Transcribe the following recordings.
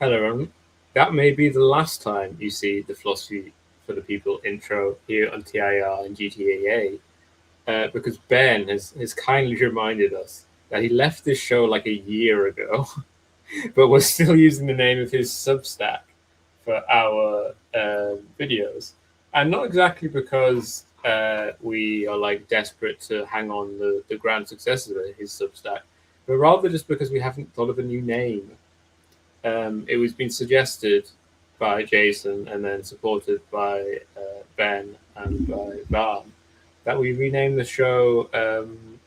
Hello, everyone. That may be the last time you see the Philosophy for the People intro here on TIR and GTAA, because Ben has kindly reminded us that he left this show like a year ago, but we're still using the name of his Substack for our videos. And not exactly because we are like desperate to hang on the grand successes of his Substack, but rather just because we haven't thought of a new name. It was been suggested by Jason and then supported by Ben and by Barn that we rename the show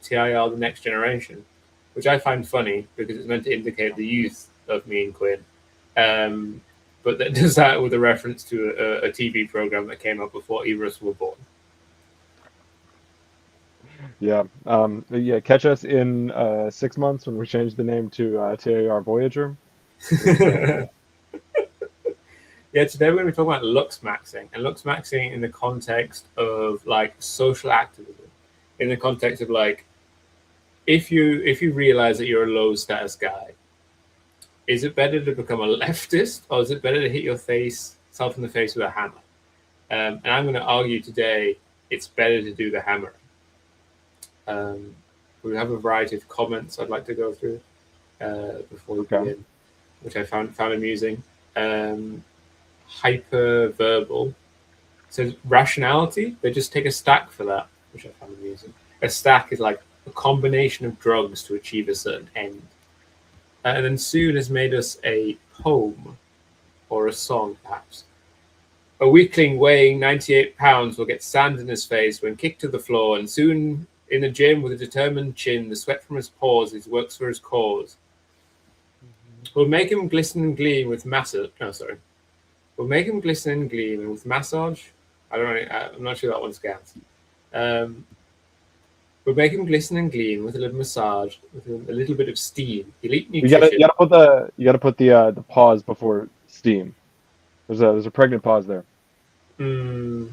TIR The Next Generation, which I find funny because it's meant to indicate the youth of me and Quinn. But that does that with a reference to a TV program that came up before either of us were born. Yeah. Yeah. Catch us in 6 months when we change the name to TAR Voyager. Yeah, today we're going to be talking about Looksmaxxing, and Looksmaxxing in the context of like social activism, in the context of like if you realize that you're a low status guy, is it better to become a leftist or is it better to hit yourself in the face with a hammer? And I'm going to argue today it's better to do the hammer. We have a variety of comments I'd like to go through before we begin, which I found amusing. Hyperverbal says rationality. They just take a stack for that, which I found amusing. A stack is like a combination of drugs to achieve a certain end. And then Soon has made us a poem or a song, perhaps. A weakling weighing 98 pounds will get sand in his face when kicked to the floor, and soon in the gym with a determined chin, the sweat from his pores, he works for his cause. We'll make him glisten and gleam with massage. No, sorry. We'll make him glisten and gleam with massage. I don't know. I'm not sure that one scans. We'll make him glisten and gleam with a little massage, with a little bit of steam. He'll eat nutrition. You gotta put the pause before steam. There's a pregnant pause there. He'll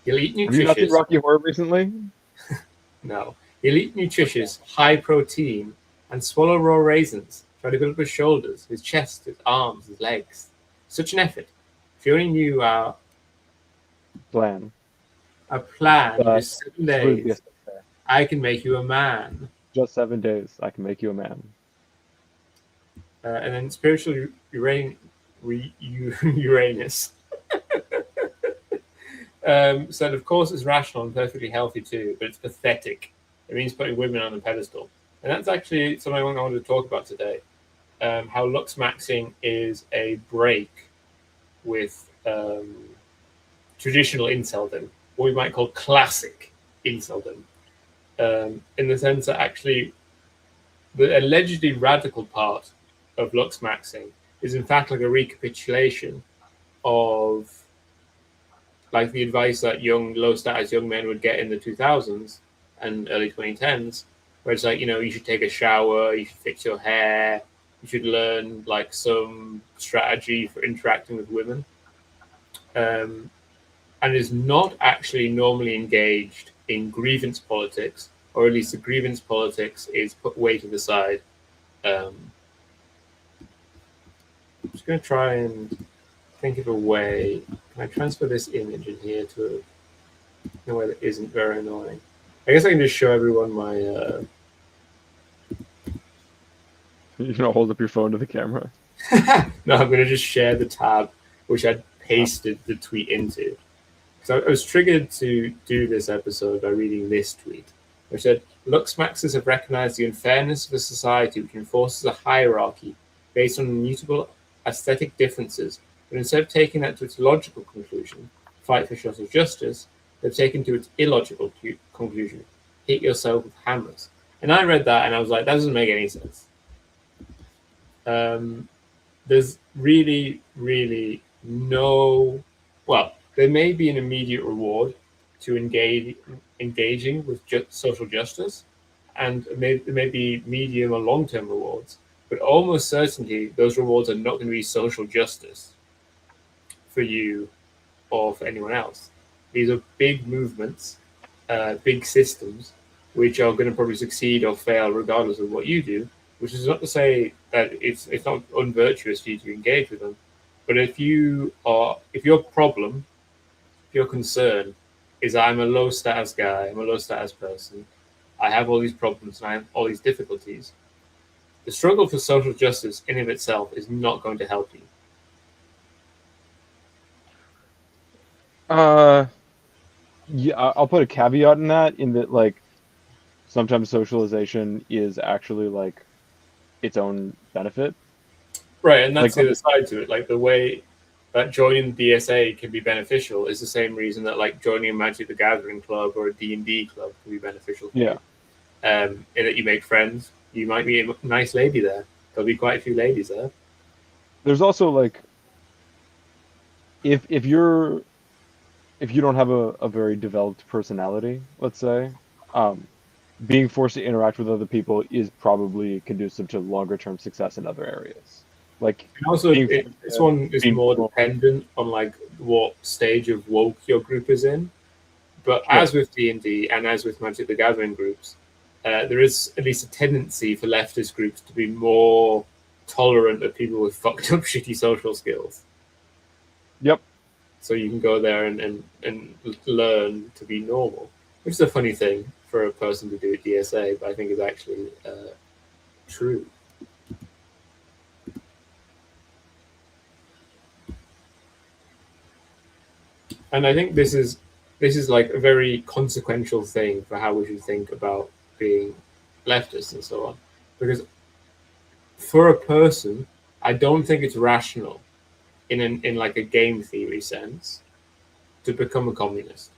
eat nutritious. Have you not seen Rocky Horror recently? No. He'll eat nutritious, high protein, and swallow raw raisins. Try to build up his shoulders, his chest, his arms, his legs. Such an effort. If you only knew our plan. Our plan is 7 days. I can make you a man. Just 7 days. I can make you a man. And then spiritual Uranus. Said, of course, it's rational and perfectly healthy too, but it's pathetic. It means putting women on a pedestal. And that's actually something I wanted to talk about today. How Looksmaxxing is a break with traditional inceldom, what we might call classic inceldom, in the sense that actually the allegedly radical part of Looksmaxxing is in fact like a recapitulation of like the advice that low status young men would get in the 2000s and early 2010s, where it's like, you should take a shower, you should fix your hair, you should learn like some strategy for interacting with women, and is not actually normally engaged in grievance politics, or at least the grievance politics is put way to the side. I'm just going to try and think of a way. Can I transfer this image in here to a way that isn't very annoying? I guess I can just show everyone my... You're going to hold up your phone to the camera? No, I'm going to just share the tab, which I'd pasted the tweet into. So I was triggered to do this episode by reading this tweet, which said, Looksmaxxers have recognized the unfairness of a society which enforces a hierarchy based on immutable aesthetic differences, but instead of taking that to its logical conclusion, fight for social justice, they've taken to its illogical conclusion, hit yourself with hammers. And I read that and I was like, that doesn't make any sense. There's really, really no... Well, there may be an immediate reward to engaging with social justice, and there may be medium or long-term rewards, but almost certainly those rewards are not going to be social justice for you or for anyone else. These are big movements, big systems, which are going to probably succeed or fail regardless of what you do. which is not to say that it's not unvirtuous for you to engage with them. But if your problem, if your concern is I'm a low status guy, I'm a low status person, I have all these problems and I have all these difficulties, the struggle for social justice in of itself is not going to help you. Yeah, I'll put a caveat in that, in that like sometimes socialization is actually like its own benefit. Right, and that's Like, the other side to it. Like the way that joining the DSA can be beneficial is the same reason that like joining a Magic the Gathering club or a D&D club can be beneficial for yeah, you. In that you make friends. You might meet a nice lady there. There'll be quite a few ladies there. there's also like if you're if you don't have a very developed personality, let's say, um, being forced to interact with other people is probably conducive to longer term success in other areas. Like And also, being this one is being more dependent on like what stage of woke your group is in. But sure. as with D&D and as with Magic the Gathering groups, there is at least a tendency for leftist groups to be more tolerant of people with fucked up, shitty social skills. Yep. So you can go there and learn to be normal, which is a funny thing for a person to do at DSA, but I think is actually true. And I think this is like a very consequential thing for how we should think about being leftist and so on, because for a person, I don't think it's rational in like a game theory sense to become a communist,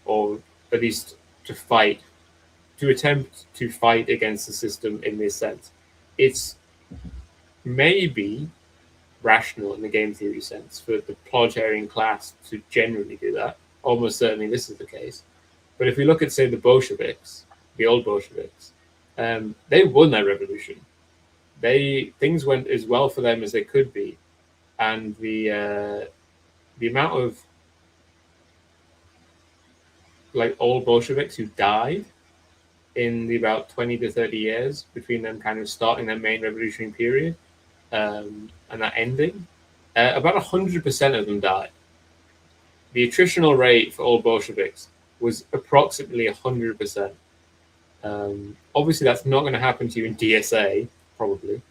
or at least to attempt to fight against the system in this sense. It's maybe rational in the game theory sense for the proletarian class to generally do that. Almost certainly this is the case. But if we look at, say, the Bolsheviks, the old Bolsheviks, they won their revolution. Things went as well for them as they could be, and the amount of like old Bolsheviks who died in the about 20 to 30 years between them kind of starting their main revolutionary period and that ending, about 100% of them died. The attritional rate for old Bolsheviks was approximately 100%. Obviously, that's not going to happen to you in DSA, probably.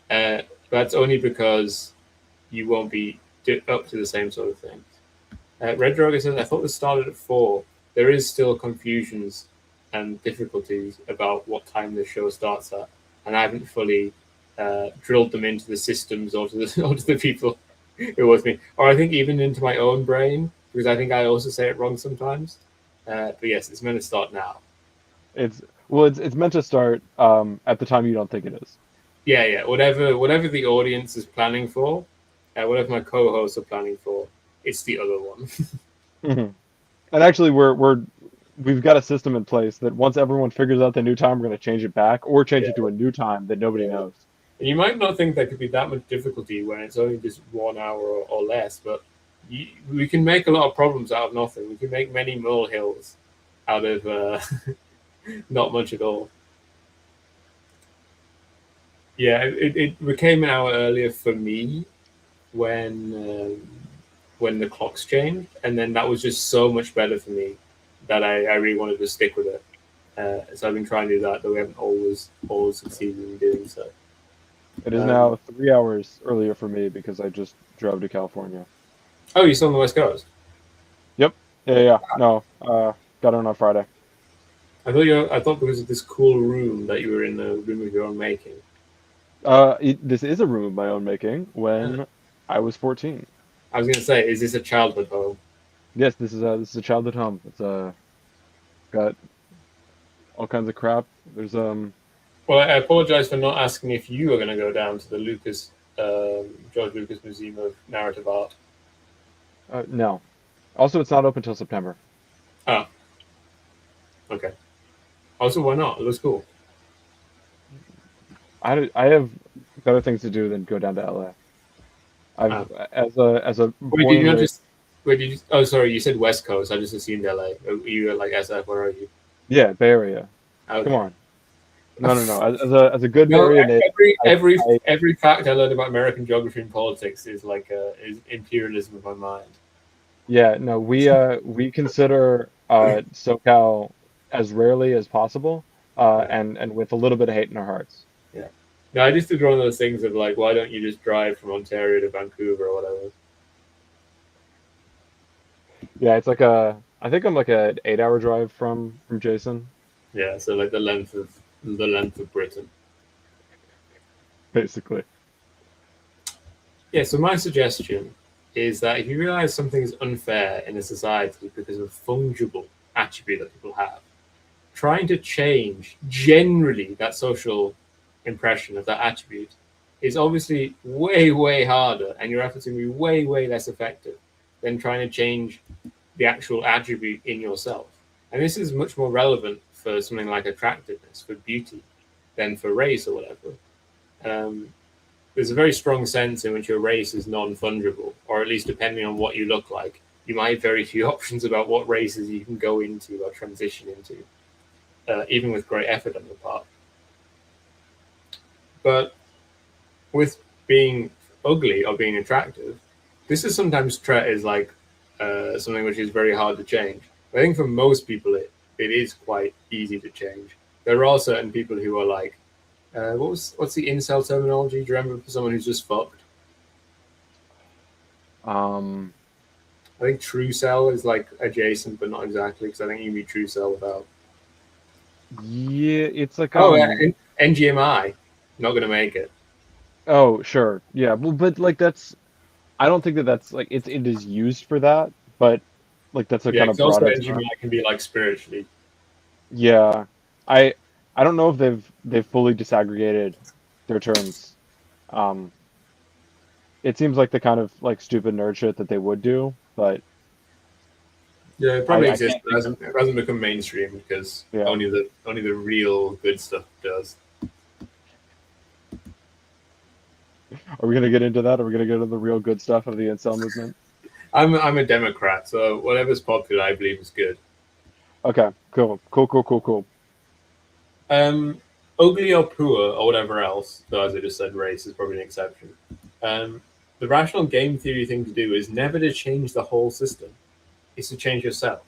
But that's only because you won't be up to the same sort of things. Red Droga says, I thought this started at 4. There is still confusions and difficulties about what time the show starts at, and I haven't fully drilled them into the systems or to the people who are with me, or I think even into my own brain, because I think I also say it wrong sometimes. But yes, it's meant to start now. It's meant to start at the time you don't think it is. Yeah. Whatever the audience is planning for, whatever my co-hosts are planning for, it's the other one. Mm-hmm. And actually, we've got a system in place that once everyone figures out the new time, we're going to change it back or change it to a new time that nobody knows. And you might not think there could be that much difficulty when it's only just 1 hour or less, but we can make a lot of problems out of nothing. We can make many molehills out of not much at all. Yeah, it became an hour earlier for me when the clocks changed, and then that was just so much better for me that I really wanted to stick with it. So I've been trying to do that, though we haven't always succeeded in doing so. It is now 3 hours earlier for me because I just drove to California. Oh, you're still on the West Coast? Yep. Yeah. No, got on Friday. I thought because of this cool room that you were in the room of your own making. This is a room of my own making when I was 14. I was going to say, is this a childhood home? Yes, this is a childhood home. It's got all kinds of crap. There's Well, I apologize for not asking if you were going to go down to the George Lucas Museum of Narrative Art. No. Also, it's not open until September. Oh. Okay. Also, why not? It looks cool. I have better things to do than go down to LA. As a Wait, did you not just? Wait, did you? Oh, sorry. You said West Coast. I just assumed LA. You were like SF. Where are you? Yeah, Bay Area. Okay. Come on. No. As a good No, Marionette, every fact I learned about American geography and politics is like is imperialism of my mind. yeah, no, we consider SoCal as rarely as possible, Yeah, and with a little bit of hate in our hearts. yeah. No, I just did one of those things of like, why don't you just drive from Ontario to Vancouver or whatever? Yeah, it's like I think I'm like an 8 hour drive from Jason, Yeah, so like the length of Britain. basically. Yeah, so my suggestion is that if you realize something is unfair in a society because of a fungible attribute that people have, trying to change generally that social impression of that attribute is obviously way, way harder, and your efforts are going to be way, way less effective than trying to change the actual attribute in yourself. And this is much more relevant for something like attractiveness, for beauty, than for race or whatever. Um, there's a very strong sense in which your race is non-fungible, or at least depending on what you look like, you might have very few options about what races you can go into or transition into, even with great effort on your part. But with being ugly or being attractive, this is sometimes treated as like something which is very hard to change. I think for most people, it is quite easy to change. There are certain people who are like, what's the incel terminology? Do you remember for someone who's just fucked? Um, I think true cell is like adjacent, but not exactly, because I think you can be true cell without. yeah, it's like Oh, NGMI, not gonna make it. oh, sure. Yeah, well, but like that's I don't think that that's like it is used for that, but like that's a Yeah, kind of because also broader term. NGMI can be like spiritually. Yeah. I I don't know if they've fully disaggregated their terms. Um, it seems like the kind of like stupid nerd shit that they would do, but Yeah, it probably I exists, can't but think of it hasn't become mainstream because yeah. only the real good stuff does. Are we gonna get into that? Are we gonna get into the real good stuff of the incel movement? I'm a Democrat, so whatever's popular, I believe is good. Okay, cool. Um, ugly or poor or whatever else, though as I just said, race is probably an exception. Um, the rational game theory thing to do is never to change the whole system; it's to change yourself.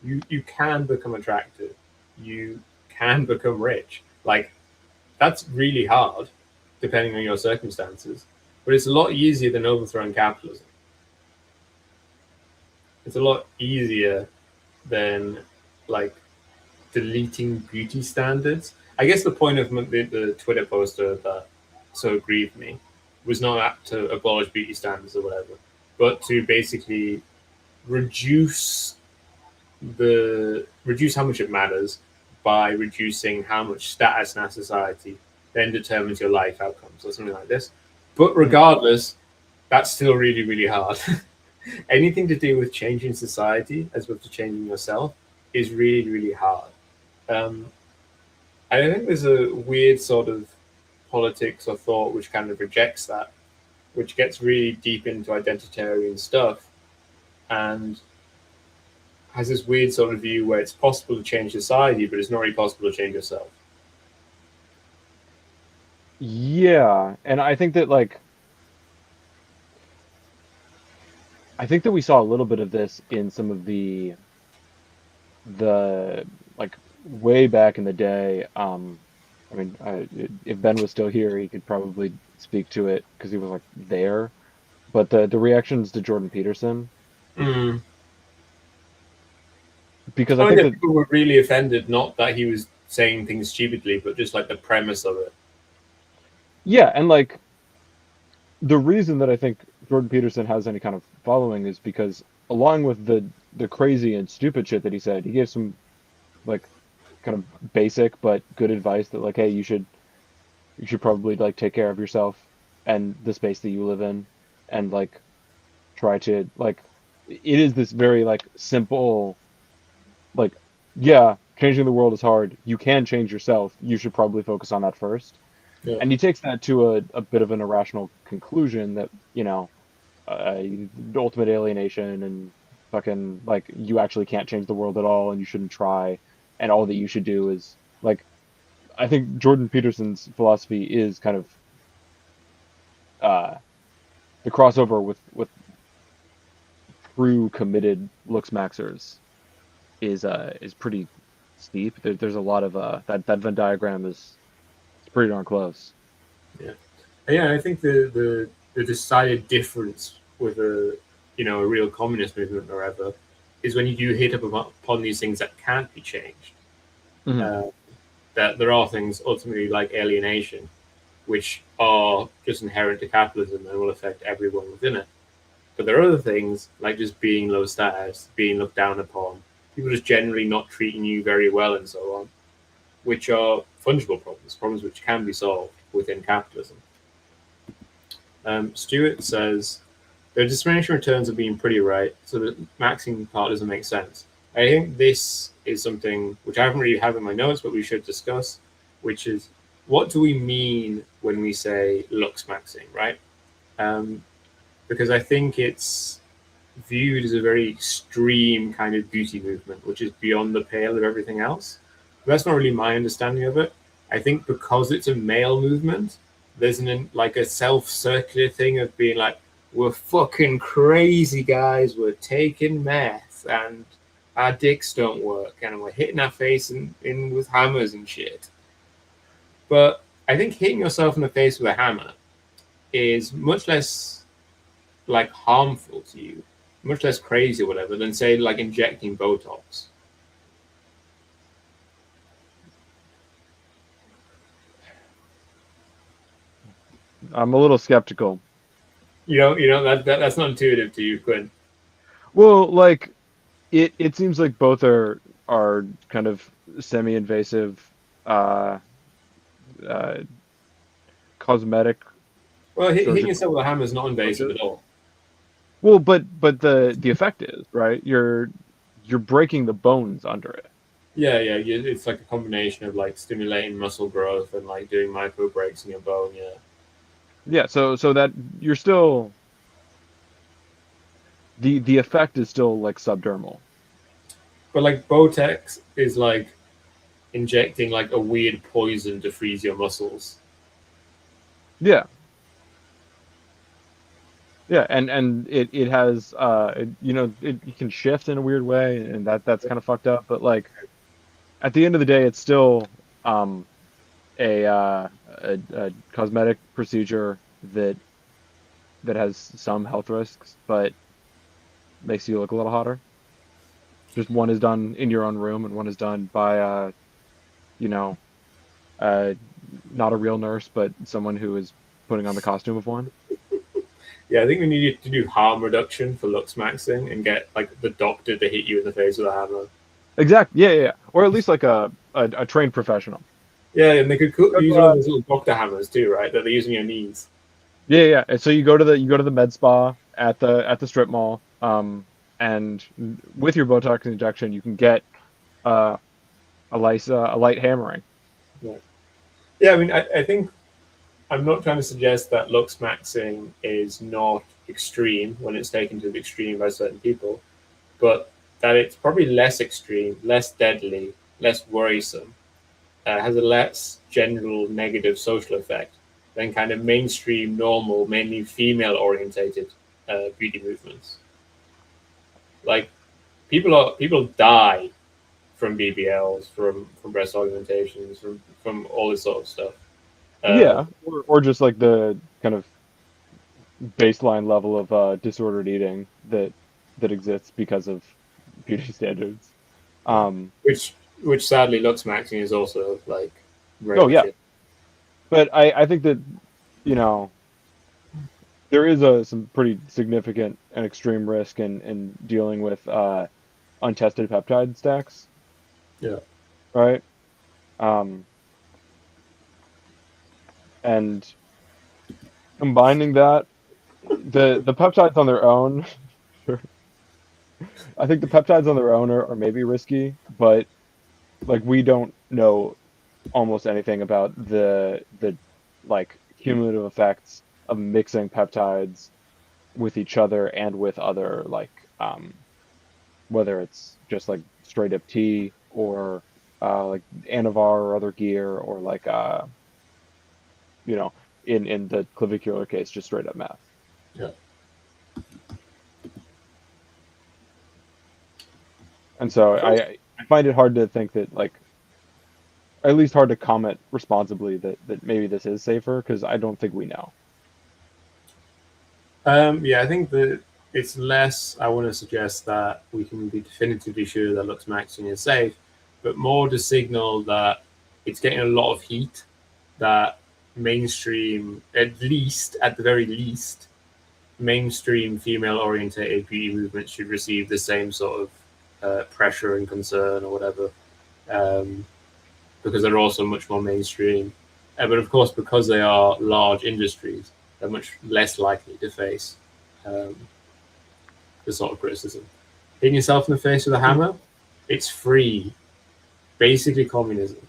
You can become attractive, you can become rich. Like that's really hard, depending on your circumstances, but it's a lot easier than overthrowing capitalism. It's a lot easier than like deleting beauty standards. I guess the point of the Twitter poster that so grieved me was not to abolish beauty standards or whatever, but to basically reduce reduce how much it matters by reducing how much status in our society then determines your life outcomes or something like this. But Mhm. regardless, that's still really, really hard. Anything to do with changing society as opposed to changing yourself is really, really hard. Um, I think there's a weird sort of politics or thought which kind of rejects that, which gets really deep into identitarian stuff and has this weird sort of view where it's possible to change society, but it's not really possible to change yourself. Yeah, and I think that we saw a little bit of this in some of the like way back in the day. I mean, if Ben was still here, he could probably speak to it because he was like there. But the reactions to Jordan Peterson, Mm. because I I think think that people were really offended, not that he was saying things stupidly, but just like the premise of it. yeah, and like the reason that I think Jordan Peterson has any kind of following is because along with the crazy and stupid shit that he said, he gave some like kind of basic but good advice that like, hey, you should probably like take care of yourself and the space that you live in and like try to like it is this very like simple like yeah, changing the world is hard. You can change yourself. You should probably focus on that first. Yeah. And he takes that to a bit of an irrational conclusion that, uh, ultimate alienation and fucking like you actually can't change the world at all and you shouldn't try and all that you should do is like I think Jordan Peterson's philosophy is kind of uh, the crossover with true committed Looksmaxxers is pretty steep. There's a lot of that Venn diagram is it's pretty darn close. Yeah, yeah. I think the decided difference with a a real communist movement or ever is when you do hit up upon these things that can't be changed. Hmm. Uh, that there are things ultimately like alienation, which are just inherent to capitalism and will affect everyone within it. But there are other things like just being low status, being looked down upon, people just generally not treating you very well, and so on, which are fungible problems, problems which can be solved within capitalism. Stewart says the discrimination returns have been pretty right, so the maxing part doesn't make sense. I think this is something which I haven't really have in my notes, but we should discuss, which is what do we mean when we say looks maxing, right? Um, because I think it's viewed as a very extreme kind of beauty movement, which is beyond the pale of everything else. But that's not really my understanding of it. I think because it's a male movement, there's like a self-circular thing of being like, we're fucking crazy guys, we're taking meth, and our dicks don't work, and we're hitting our face in with hammers and shit. But I think hitting yourself in the face with a hammer is much less like harmful to you, much less crazy or whatever, than say like injecting Botox. I'm a little skeptical. That's not intuitive to you, Quinn. Well, like it seems like both are kind of semi-invasive uh, uh, cosmetic Well, hitting surgical yourself with a hammer is not invasive approaches. at all. Well, but the effect is, right? You're breaking the bones under it. Yeah, yeah, it's like a combination of like stimulating muscle growth and like doing micro breaks in your bone. Yeah, Yeah, so that you're still the effect is still like subdermal. but like Botox is like injecting like a weird poison to freeze your muscles. Yeah. Yeah, and it has it can shift in a weird way and that's kind of fucked up, but like at the end of the day it's still um a cosmetic procedure that has some health risks, but makes you look a little hotter. Just one is done in your own room and one is done by you know, uh not a real nurse, but someone who is putting on the costume of one. Yeah, I think we need to do harm reduction for looks maxing and get like the doctor to hit you in the face with a hammer. Exactly. Yeah, yeah, yeah. Or at least like a trained professional. Yeah, and they could Go use to, one of those little doctor hammers too, right? That they use on your knees. yeah, yeah. And so you go to the med spa at the strip mall, and with your Botox injection, you can get uh, a light hammering. Yeah, yeah. I mean, I think I'm not trying to suggest that looks maxing is not extreme when it's taken to the extreme by certain people, but that it's probably less extreme, less deadly, less worrisome, has a less general negative social effect than kind of mainstream, normal, mainly female orientated beauty movements. Like people die from BBLs, from breast augmentations, from all this sort of stuff. Uh, Yeah, or just like the kind of baseline level of disordered eating that exists because of beauty standards. yeah. Um, Which sadly looks maxing is also like very oh much yeah, it. but I think that you know there is some pretty significant and extreme risk in dealing with untested peptide stacks, Yeah. right? Um, and combining that, the peptides on their own, I think the peptides on their own are maybe risky, but like we don't know almost anything about the like cumulative effects of mixing peptides with each other and with other whether it's just like straight up tea or like Anavar or other gear, or like you know, in the clavicular case, just straight up math. Yeah. And so I find it hard to think that, like, at least hard to comment responsibly that maybe this is safer, because I don't think we know. Yeah, I think that it's less. I want to suggest that we can be definitively sure that Looksmaxxing is safe, but more to signal that it's getting a lot of heat. That mainstream, at the very least, mainstream female-oriented beauty movements should receive the same sort of pressure and concern or whatever, because they're also much more mainstream. But of course, because they are large industries, they're much less likely to face the sort of criticism. Hitting yourself in the face with a hammer, it's free. Basically communism.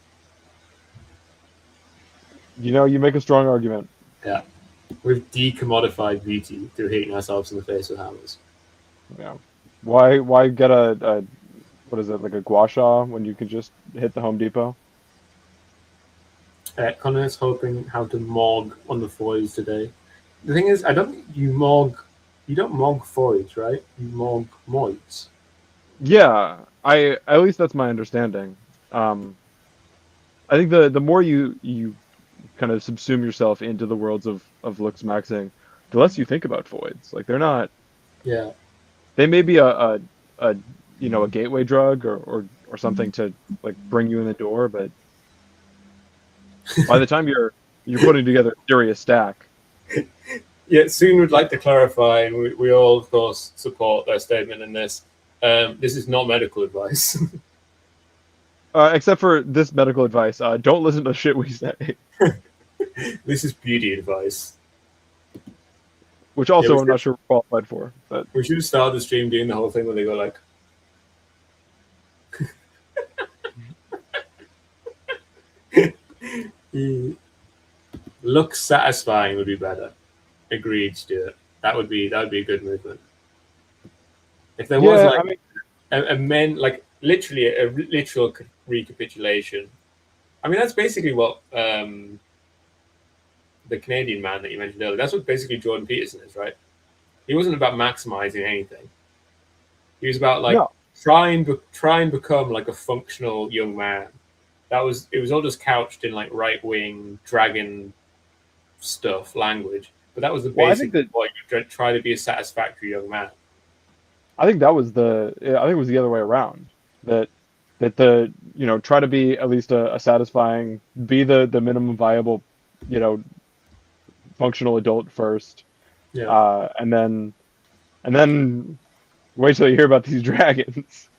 You know, you make a strong argument. Yeah. We've decommodified beauty through hitting ourselves in the face with hammers. Yeah. Why get a what is it, like a gua sha, when you could just hit the Home Depot? Connor's hoping how to mog on the foils today. The thing is, I don't think you mog. You don't mog foils, right? You mog moids. Yeah, I at least that's my understanding. I think the more you kind of subsume yourself into the worlds of Looksmaxxing, the less you think about voids. Like, they're not. Yeah. They may be a you know, a gateway drug, or something to, like, bring you in the door, but by the time you're putting together a serious stack. Yeah, Soon would like to clarify, and we all, of course, support their statement in this. This is not medical advice. Except for this medical advice, don't listen to shit we say. This is beauty advice. Which also Yeah, I'm not sure we're qualified for. But we should start the stream doing the whole thing where they go like, "Looks satisfying" would be better. Agreed, Stuart. That would be a good movement. If there was like, I mean, a men, like, literally a literal recapitulation. I mean, that's basically what the Canadian man that you mentioned earlier. That's what basically Jordan Peterson is, right? He wasn't about maximizing anything. He was about, like, try and become like a functional young man. It was all just couched in, like, right wing dragon stuff language. But that was the basic point. You try to be a satisfactory young man. I think it was the other way around. That the, you know, try to be at least a satisfying, be the minimum viable, you know, functional adult first. Yeah. And then wait till you hear about these dragons.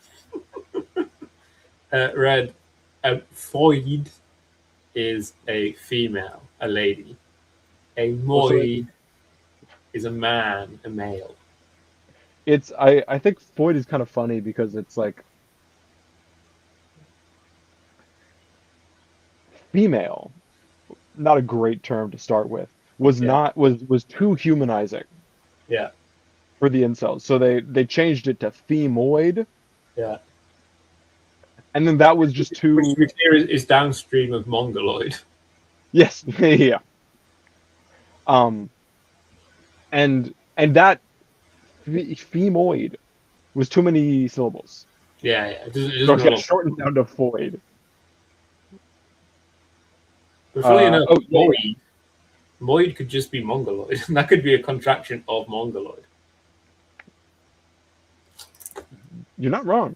Red, Foid is a female, a lady. A Moid is a man, a male. I think Foid is kind of funny because it's like, female, not a great term to start with, was too humanizing. Yeah. For the incels, so they changed it to femoid. Yeah. And then that was just too. Which, to be clear, is downstream of mongoloid. Yes. Yeah. And that femoid was too many syllables. Yeah. It doesn't so it got shortened down to foid. But funny enough, Moid could just be mongoloid. That could be a contraction of mongoloid. You're not wrong.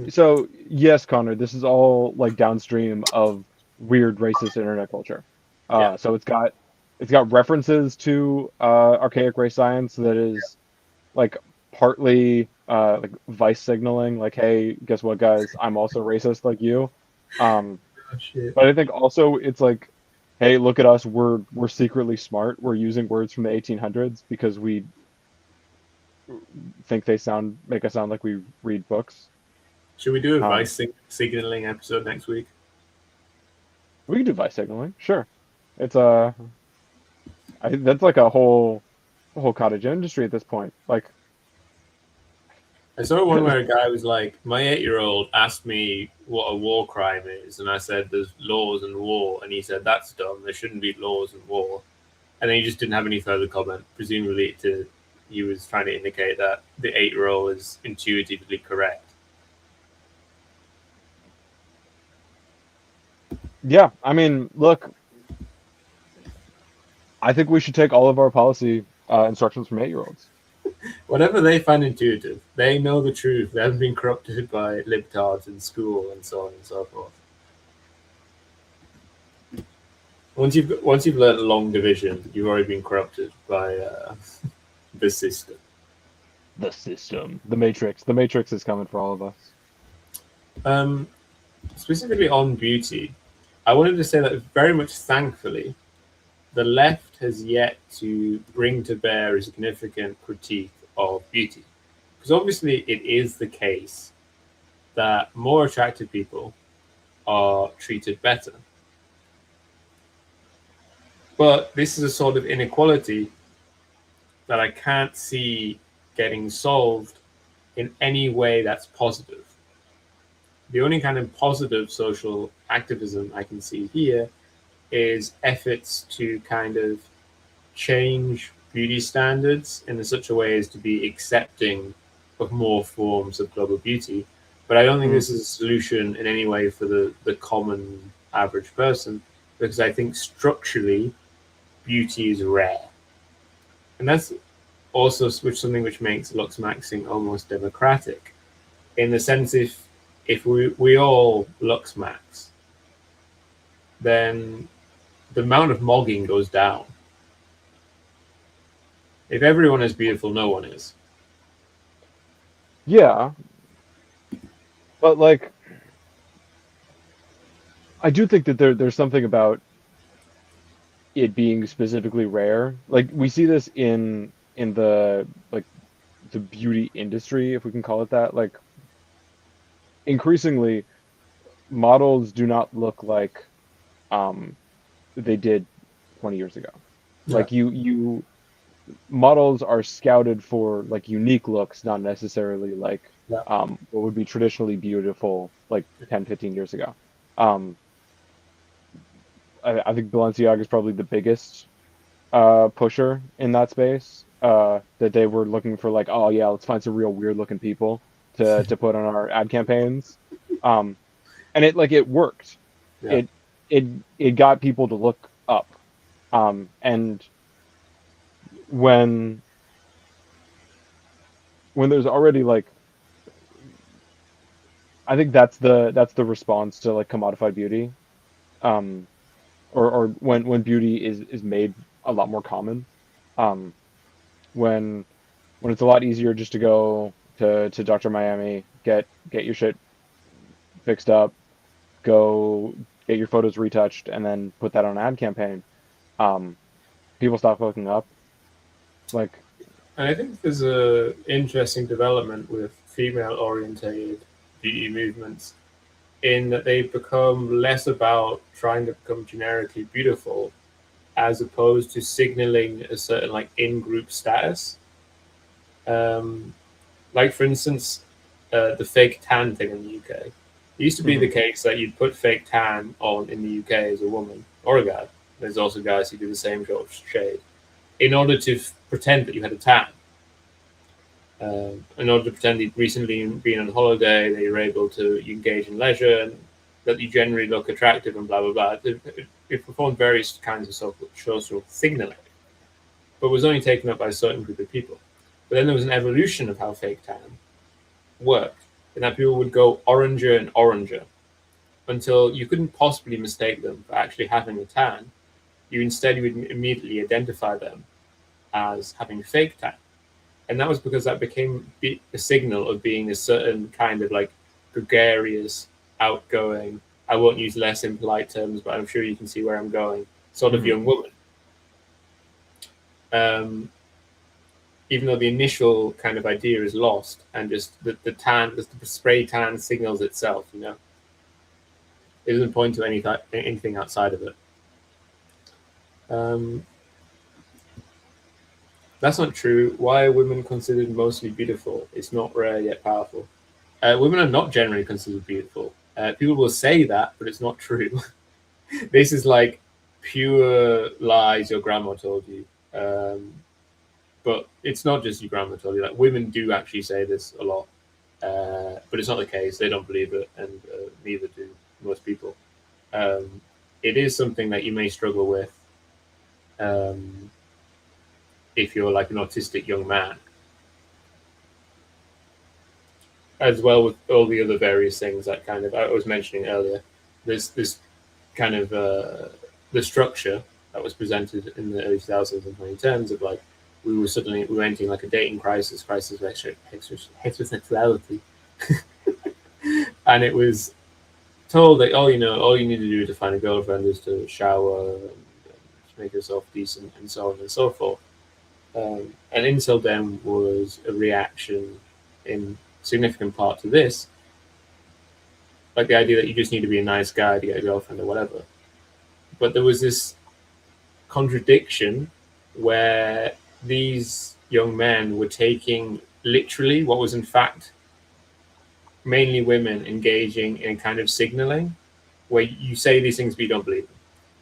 So yes, Connor, this is all like downstream of weird racist internet culture. So it's got references to archaic race science that is like partly like vice signaling, like, hey, guess what, guys? I'm also racist like you. But I think also it's like, hey, look at us. We're secretly smart. We're using words from the 1800s because we think they make us sound like we read books. Should we do a vice signaling episode next week? We can do vice signaling, sure. It's that's like a whole cottage industry at this point. Like, I saw one where a guy was like, my 8-year-old asked me what a war crime is, and I said there's laws and war, and he said that's dumb. There shouldn't be laws and war, and then he just didn't have any further comment. Presumably, he was trying to indicate that the 8-year-old is intuitively correct. Yeah, I mean, look, I think we should take all of our policy instructions from 8-year-olds. Whatever they find intuitive, they know the truth. They haven't been corrupted by libtards in school and so on and so forth. Once you've learned long division, you've already been corrupted by the system. The system, the matrix. The matrix is coming for all of us. Specifically on beauty, I wanted to say that very much thankfully, the left has yet to bring to bear a significant critique of beauty. Because obviously it is the case that more attractive people are treated better. But this is a sort of inequality that I can't see getting solved in any way that's positive. The only kind of positive social activism I can see here is efforts to kind of change beauty standards in such a way as to be accepting of more forms of global beauty. But I don't think this is a solution in any way for the common average person, because I think structurally beauty is rare. And that's also something which makes Looksmaxxing almost democratic, in the sense if we all Looksmax, then the amount of mogging goes down. If everyone is beautiful, no one is. Yeah, but like, I do think that there's something about it being specifically rare. Like we see this in the like the beauty industry, if we can call it that. Like increasingly, models do not look like they did 20 years ago. Yeah. Like you models are scouted for like unique looks, not necessarily like Yeah. what would be traditionally beautiful like 10, 15 years ago. Um, I think Balenciaga is probably the biggest pusher in that space. That they were looking for like, oh yeah, let's find some real weird looking people to put on our ad campaigns. And it worked. Yeah. It got people to look up. And when there's already like, I think that's the response to like commodified beauty. Or when beauty is made a lot more common. Um, when it's a lot easier just to go to Dr. Miami, get your shit fixed up, go get your photos retouched, and then put that on an ad campaign. People stop looking up. Like, And I think there's a interesting development with female-orientated beauty movements in that they've become less about trying to become generically beautiful, as opposed to signaling a certain like in-group status. Like for instance, the fake tan thing in the UK. It used to be the case that you'd put fake tan on in the UK as a woman or a guy. There's also guys who do the same sort of shade in order to pretend that you had a tan. In order to pretend you'd recently been on holiday, that you're able to engage in leisure, and that you generally look attractive and blah, blah, blah. It performed various kinds of social signaling, but was only taken up by a certain group of people. But then there was an evolution of how fake tan worked, in that people would go oranger and oranger until you couldn't possibly mistake them for actually having a tan. You instead would immediately identify them as having fake tan. And that was because that became a signal of being a certain kind of like gregarious, outgoing, I won't use less in polite terms, but I'm sure you can see where I'm going, sort of young woman. Even though the initial kind of idea is lost, and just the tan, the spray tan signals itself, you know. It doesn't point to anything outside of it. That's not true. Why are women considered mostly beautiful? It's not rare yet powerful. Women are not generally considered beautiful. People will say that, but it's not true. This is like pure lies your grandma told you. But it's not just your grandma told you. Like women do actually say this a lot, but it's not the case. They don't believe it, and neither do most people. Um, it is something that you may struggle with um, if you're like an autistic young man, as well with all the other various things that kind of I was mentioning earlier. There's this kind of the structure that was presented in the early 2000s and 2010s of like we were entering like a dating crisis of heterosexuality, and it was told that all you need to do to find a girlfriend is to shower and make yourself decent and so on and so forth. And until then was a reaction in significant part to this, like the idea that you just need to be a nice guy to get a girlfriend or whatever. But there was this contradiction where these young men were taking literally what was in fact mainly women engaging in kind of signaling where you say these things but you don't believe them.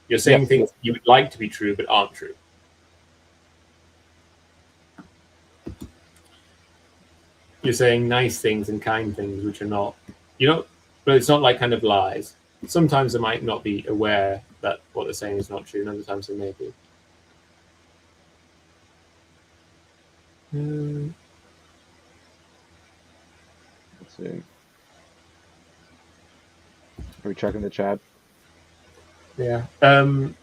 You're saying Yes. things you would like to be true but aren't true. You're saying nice things and kind things which are not, but it's not like kind of lies. Sometimes they might not be aware that what they're saying is not true, and other times they may be. Let's see. Are we checking the chat? Yeah. And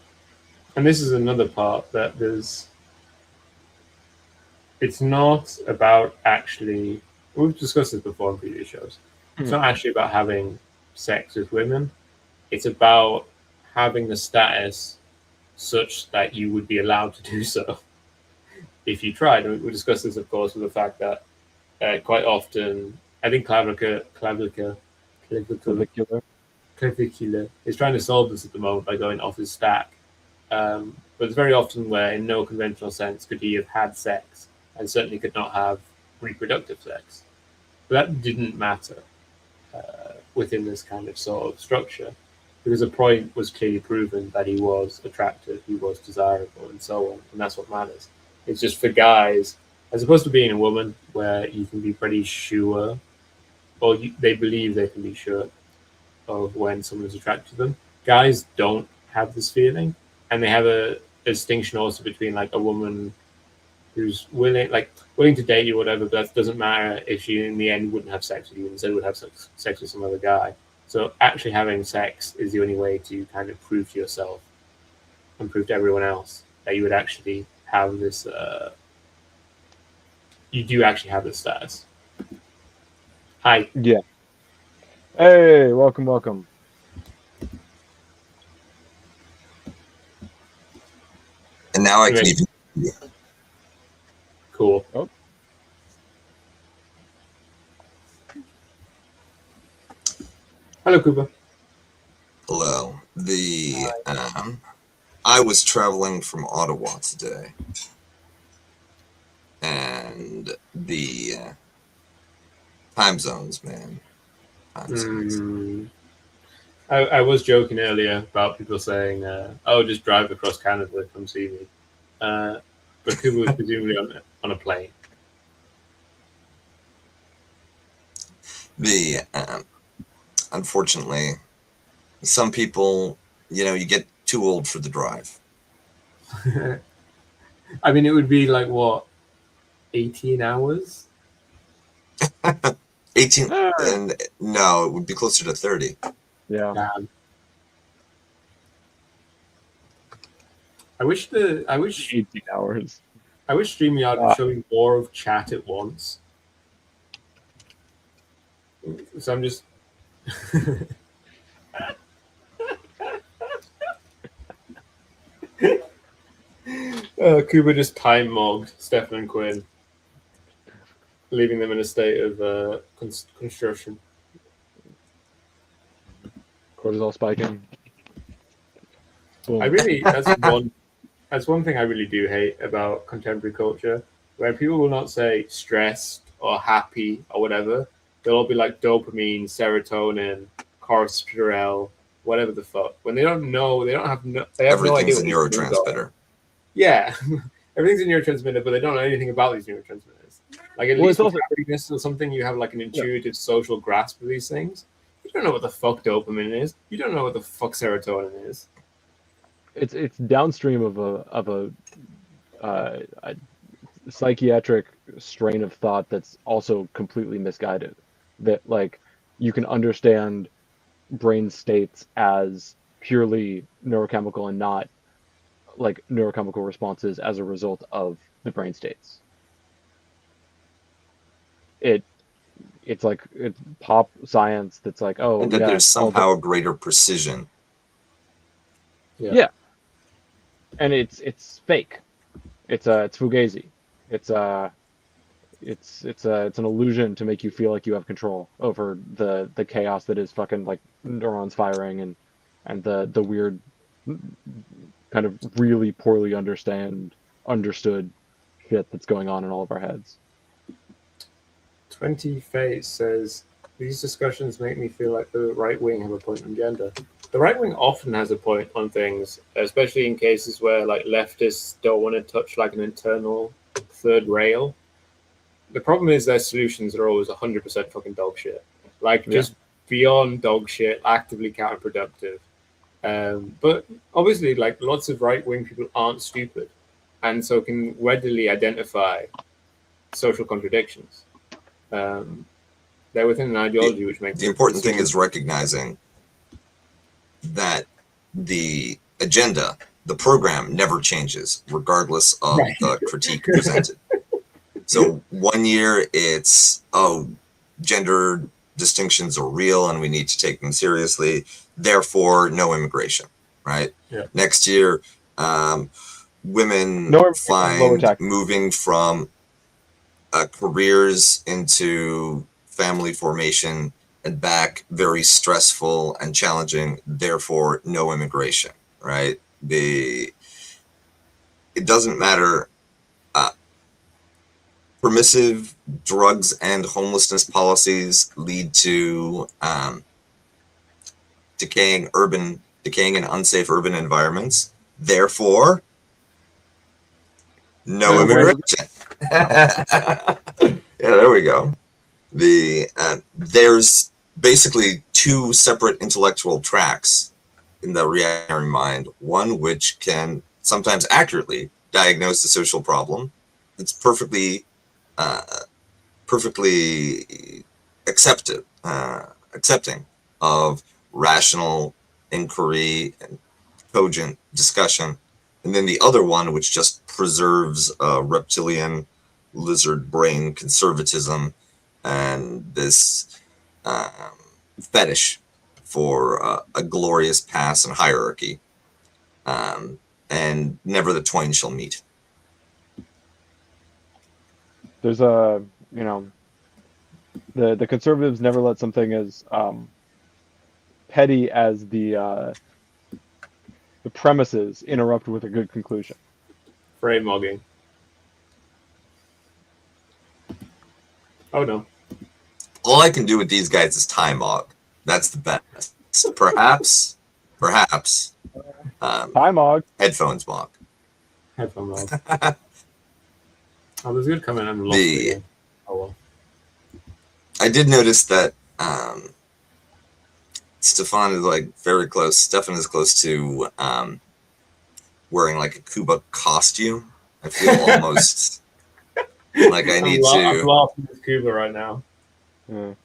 this is another part that it's not about actually, we've discussed this before in previous shows. It's not actually about having sex with women. It's about having the status such that you would be allowed to do so if you tried. And we discussed this, of course, with the fact that quite often, I think Clavicular is trying to solve this at the moment by going off his stack. But it's very often where, in no conventional sense, could he have had sex, and certainly could not have reproductive sex. But that didn't matter within this kind of sort of structure, because the point was clearly proven that he was attractive, he was desirable, and so on, and that's what matters. It's just for guys, as opposed to being a woman, where you can be pretty sure, or they believe they can be sure of when someone is attracted to them. Guys don't have this feeling, and they have a distinction also between like a woman who's willing to date you, or whatever, but that doesn't matter if she in the end wouldn't have sex with you, instead would have sex with some other guy. So actually having sex is the only way to kind of prove to yourself and prove to everyone else that you would actually have this. You do actually have this status. Hi. Yeah. Hey, welcome. And now I can even. Cool. Oh. Hello, Kuba. Hello. I was traveling from Ottawa today, and the time zones, man. Time zones. I was joking earlier about people saying, "Oh, just drive across Canada, come see me." But Kuba was presumably on a plane. Unfortunately, some people, you get too old for the drive. I mean, it would be like what, 18 hours? 18, and no, it would be closer to 30. Yeah. Damn. I wish 18 hours. I wish StreamYard would show me more of chat at once. So I'm just. Kuba just time mogged Stefan and Quinn, leaving them in a state of construction. Cortisol spiking. Boom. I That's one thing I really do hate about contemporary culture, where people will not say stressed or happy or whatever. They'll all be like dopamine, serotonin, cortisol, whatever the fuck. When they don't know, they have no idea Everything's a what these things are. neurotransmitter. Yeah, everything's a neurotransmitter, but they don't know anything about these neurotransmitters. Like at Well, least it's with also- happiness or something, you have like an intuitive social grasp of these things. You don't know what the fuck dopamine is. You don't know what the fuck serotonin is. It's downstream of a psychiatric strain of thought that's also completely misguided. That like you can understand brain states as purely neurochemical and not like neurochemical responses as a result of the brain states. It's like it's pop science that's like, oh And that yeah, there's all the- somehow greater precision. yeah, and it's fake. It's fugazi. It's an illusion to make you feel like you have control over the chaos that is fucking like neurons firing and the weird kind of really poorly understood shit that's going on in all of our heads. 20 Face says, these discussions make me feel like the right wing have a point on gender. The right wing often has a point on things, especially in cases where like leftists don't want to touch like an internal third rail. The problem is their solutions are always 100% fucking dog shit. Like just beyond dog shit, actively counterproductive. But obviously, like lots of right wing people aren't stupid, and so can readily identify social contradictions. They're within an ideology which makes the important thing is recognizing that the agenda, the program never changes regardless of the critique presented. So one year it's, oh, gender distinctions are real and we need to take them seriously, therefore no immigration, right? Yeah. Next year, women find moving from careers into family formation and back very stressful and challenging, therefore no immigration, right? It doesn't matter. Permissive drugs and homelessness policies lead to decaying and unsafe urban environments, therefore no immigration. Yeah, there we go. There's basically two separate intellectual tracks in the reactionary mind. One which can sometimes accurately diagnose the social problem. It's perfectly accepting of rational inquiry and cogent discussion. And then the other one, which just preserves reptilian lizard brain conservatism and this fetish for a glorious past and hierarchy. And never the twain shall meet. There's a, the conservatives never let something as petty as the premises interrupt with a good conclusion. Frame mogging. Oh no. All I can do with these guys is time mog. That's the best. So perhaps, time mog. Headphones mog. Headphone mog. Oh, there's a good comment on the oh well. I did notice that Stefan is like very close. Stefan is close to wearing like a Kuba costume. I feel almost like I need to. I'm laughing with Kuba right now.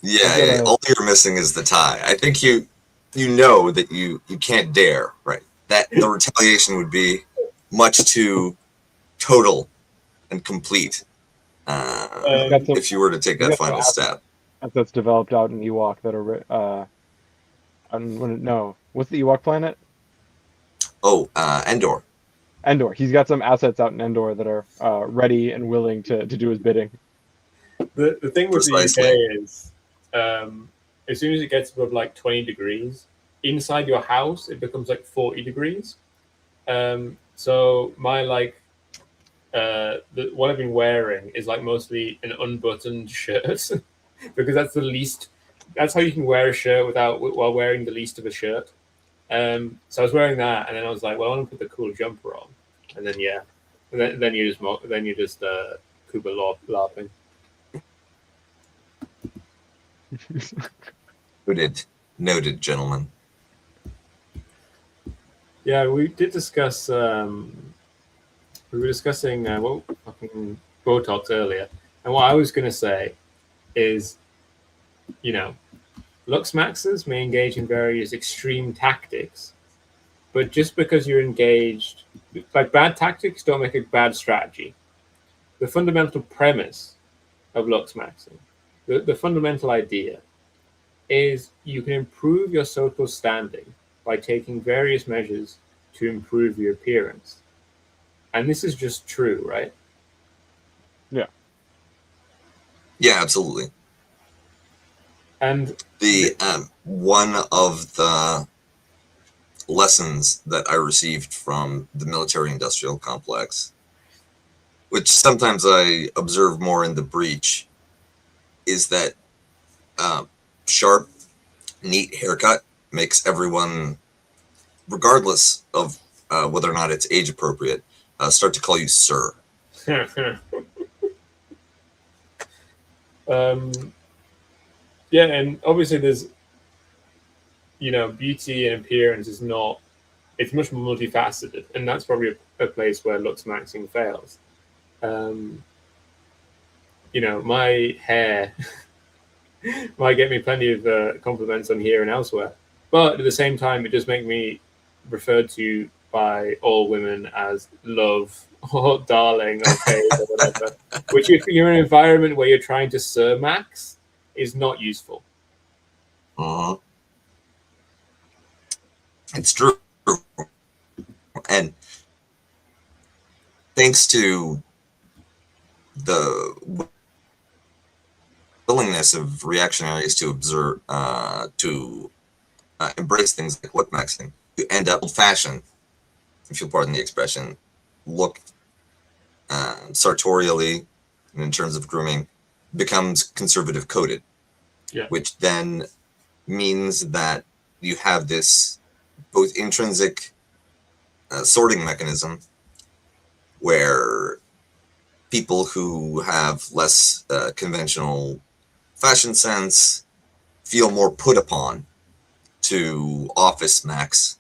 Yeah, all you're missing is the tie. I think you know that you can't dare, right? That the retaliation would be much too total and complete if you were to take that final step. That's developed out in Ewok that are what's the Ewok planet? Oh, Endor. Endor. He's got some assets out in Endor that are ready and willing to do his bidding. The thing with the UK is, as soon as it gets above like 20 degrees, inside your house it becomes like 40 degrees. So my what I've been wearing is like mostly an unbuttoned shirt because that's how you can wear a shirt while wearing the least of a shirt. So I was wearing that, and then I was like, well, I want to put the cool jumper on, and then then you just Kuba laughing. Noted, gentlemen. Yeah, we did discuss. We were discussing fucking Botox earlier, and what I was going to say is, Looksmaxxers may engage in various extreme tactics, but just because you're engaged, like bad tactics don't make a bad strategy. The fundamental premise of Looksmaxxing, the fundamental idea, is you can improve your social standing by taking various measures to improve your appearance. And this is just true, right? Yeah. Yeah, absolutely. And the one of the lessons that I received from the military-industrial complex, which sometimes I observe more in the breach, is that sharp, neat haircut makes everyone, regardless of whether or not it's age appropriate, start to call you sir. Yeah, and obviously there's, beauty and appearance is not, it's much more multifaceted, and that's probably a place where Looksmaxxing fails. My hair might get me plenty of compliments on here and elsewhere, but at the same time, it does make me referred to by all women as love or darling or babe or whatever, which if you're in an environment where you're trying to Sir Max is not useful. Uh-huh. It's true. And thanks to the willingness of reactionaries to observe, to embrace things like Looksmaxxing, you end up old-fashioned, if you'll pardon the expression, look sartorially, and in terms of grooming, becomes conservative coded, which then means that you have this both intrinsic sorting mechanism where people who have less conventional fashion sense feel more put upon to office max,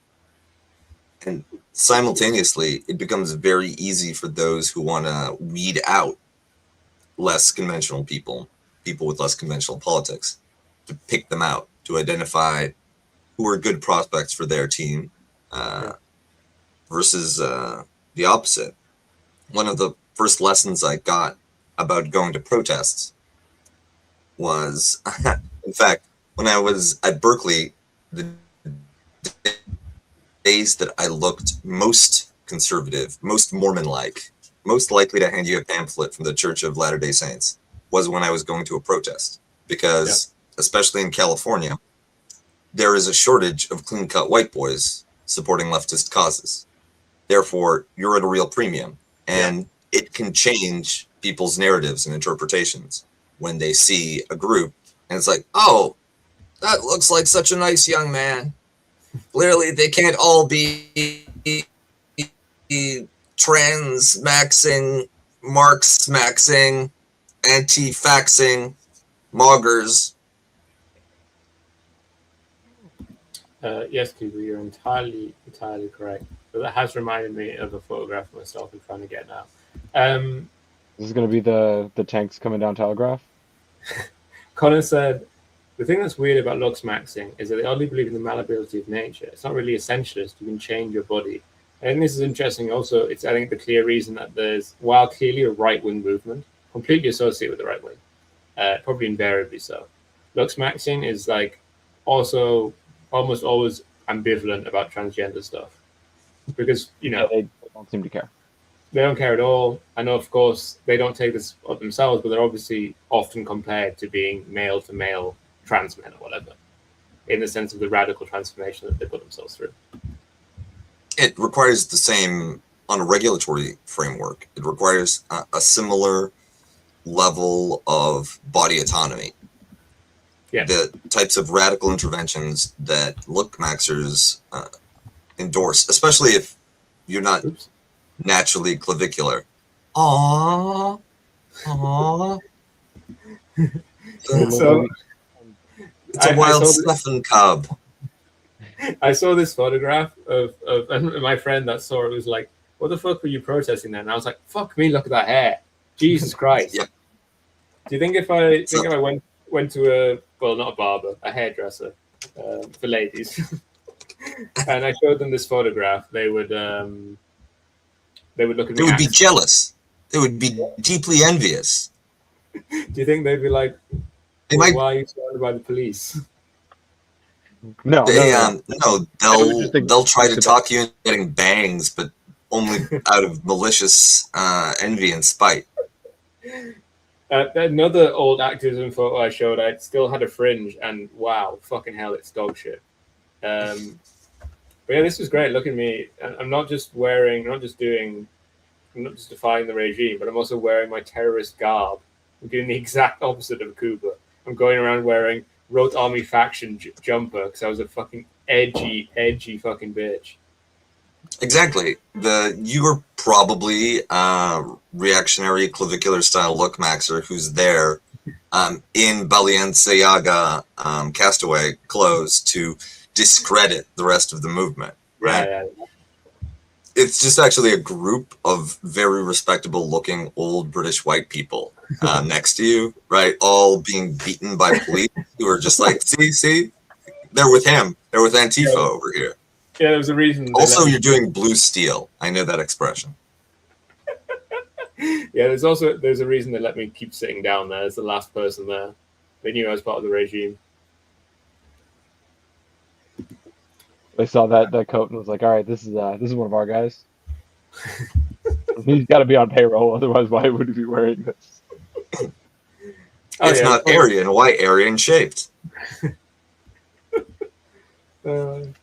and simultaneously it becomes very easy for those who want to weed out less conventional people with less conventional politics, to pick them out, to identify who are good prospects for their team versus the opposite. One of the first lessons I got about going to protests was, in fact, when I was at Berkeley, the days that I looked most conservative, most Mormon-like, most likely to hand you a pamphlet from the Church of Latter-day Saints was when I was going to a protest. Because, especially in California, there is a shortage of clean-cut white boys supporting leftist causes. Therefore, you're at a real premium. And it can change people's narratives and interpretations when they see a group and it's like, oh, that looks like such a nice young man. Clearly, they can't all be trans-maxing, Marx-maxing, anti-faxing, moggers. Yes, Kuba, you're entirely correct. But that has reminded me of a photograph of myself I'm trying to get now. This is going to be the tanks coming down Telegraph? Connor said, the thing that's weird about Looksmaxxing is that they only believe in the malleability of nature. It's not really essentialist. You can change your body. And this is interesting also. It's, I think, the clear reason that there's, while clearly a right-wing movement, completely associated with the right wing, probably invariably so, Looksmaxxing is like also almost always ambivalent about transgender stuff. Because, they don't seem to care. They don't care at all. I know, of course, they don't take this up themselves, but they're obviously often compared to being male-to-male trans men or whatever, in the sense of the radical transformation that they put themselves through. It requires the same on a regulatory framework. It requires a similar level of body autonomy. Yeah. The types of radical interventions that Lookmaxxers endorse, especially if you're not naturally clavicular. Aww. Aww. So It's a wild Stefan cub. I saw this photograph of and my friend that saw it was like, what the fuck were you protesting then? And I was like, fuck me, look at that hair. Jesus Christ. Yep. Do you think if I went to not a barber, a hairdresser for ladies, and I showed them this photograph, they would look at me. They would be jealous. They would be deeply envious. Do you think they'd be like, why are you surrounded by the police? No, they'll try to talk you into getting bangs, but only out of malicious envy and spite. Another old activism photo I showed, I still had a fringe, and wow, fucking hell, it's dog shit. But yeah, this was great. Look at me. I'm not just defying the regime, but I'm also wearing my terrorist garb. I'm doing the exact opposite of Kuba. I'm going around wearing Rote Army faction jumper because I was a fucking edgy fucking bitch. Exactly. You were probably reactionary clavicular style Lookmaxxer who's there in Balenciaga castaway clothes to discredit the rest of the movement, right? Yeah. It's just actually a group of very respectable looking old British white people next to you, right? All being beaten by police who are just like, see, they're with him. They're with Antifa over here. Yeah, there's a reason. Also, you're doing blue steel. I know that expression. Yeah, there's a reason they let me keep sitting down there as the last person there. They knew I was part of the regime. They saw that coat and was like, all right, this is one of our guys. He's got to be on payroll, otherwise why would he be wearing this? It's not Aryan. Why Aryan shaped? It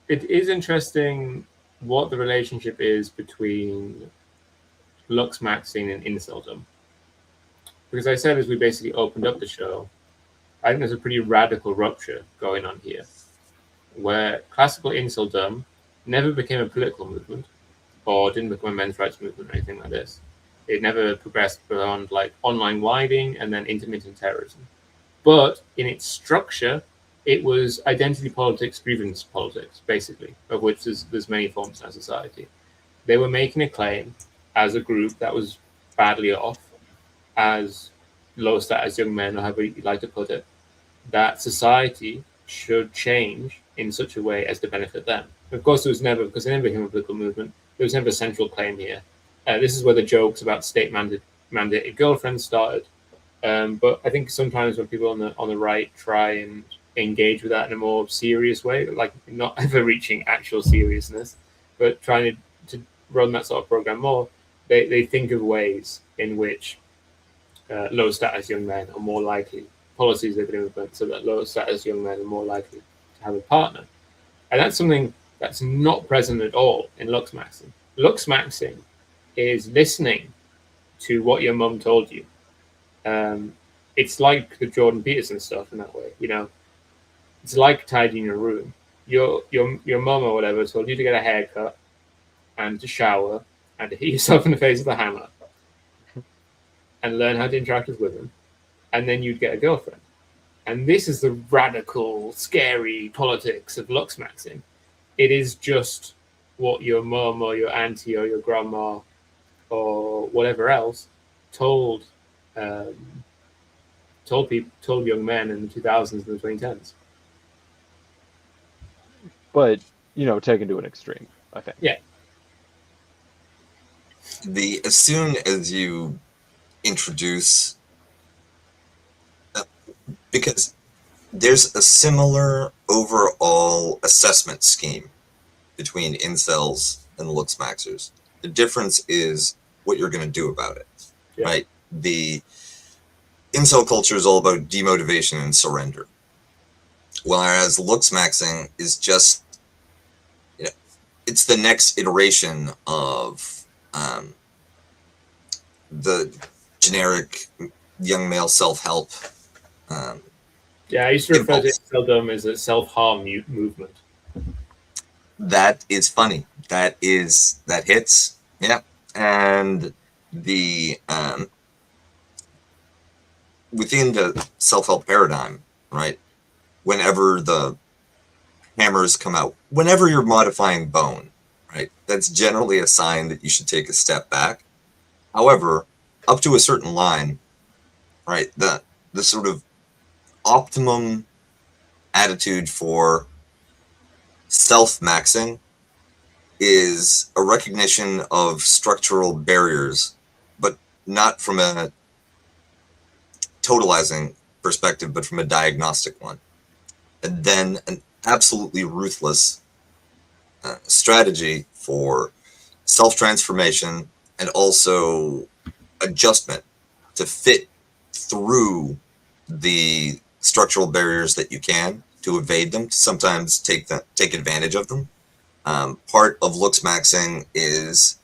is interesting what the relationship is between Looksmaxxing and inceldom. Because I said as we basically opened up the show, I think there's a pretty radical rupture going on here, where classical inceldom never became a political movement, or didn't become a men's rights movement or anything like this. It never progressed beyond like online wilding and then intermittent terrorism. But in its structure, it was identity politics, grievance politics, basically, of which there's many forms in our society. They were making a claim as a group that was badly off, as low status young men, or however you like to put it, that society should change in such a way as to benefit them. Of course, there was never, because it never became a political movement, there was never a central claim here. This is where the jokes about state-mandated girlfriends started. But I think sometimes when people on the right try and engage with that in a more serious way, like not ever reaching actual seriousness, but trying to run that sort of program more, they think of ways in which low status young men are more likely, policies they can implement so that low status young men are more likely to have a partner. And that's something that's not present at all in Looksmaxxing. Looksmaxxing is listening to what your mum told you. It's like the Jordan Peterson stuff in that way, you know. It's like tidying your room. Your mum or whatever told you to get a haircut and to shower and to hit yourself in the face with a hammer and learn how to interact with women, and then you'd get a girlfriend. And this is the radical, scary politics of Looksmaxxing. It is just what your mum or your auntie or your grandma or whatever else told young men in the 2000s and the 2010s. But, you know, taken to an extreme, I think. Yeah. As soon as you introduce, because there's a similar overall assessment scheme between incels and Looksmaxxers. The difference is what you're going to do about it, right? The incel culture is all about demotivation and surrender, whereas Looksmaxxing is just, it's the next iteration of the generic young male self-help. Yeah, I used to refer to impulse. Incel as a self-harm movement. That is funny. That hits. Yeah. And the within the self-help paradigm, right? Whenever the hammers come out, whenever you're modifying bone, right? That's generally a sign that you should take a step back. However, up to a certain line, right? The sort of optimum attitude for self-maxing is a recognition of structural barriers, but not from a totalizing perspective, but from a diagnostic one. And then an absolutely ruthless strategy for self-transformation and also adjustment to fit through the structural barriers that you can, to evade them, to sometimes take advantage of them. Part of Looksmaxxing is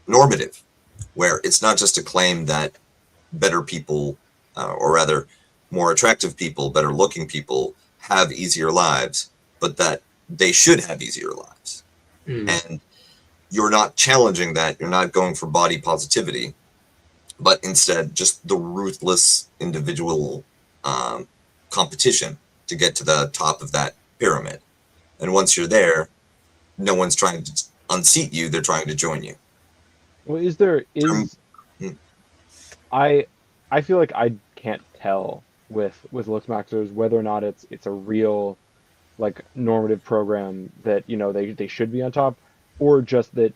normative, where it's not just a claim that better people, or rather more attractive people, better looking people have easier lives, but that they should have easier lives. And you're not challenging that. You're not going for body positivity, but instead just the ruthless individual competition to get to the top of that pyramid. And once you're there, no one's trying to unseat you. They're trying to join you. Well, I feel like I can't tell with Looksmaxxers whether or not it's a real like normative program that, you know, they should be on top, or just that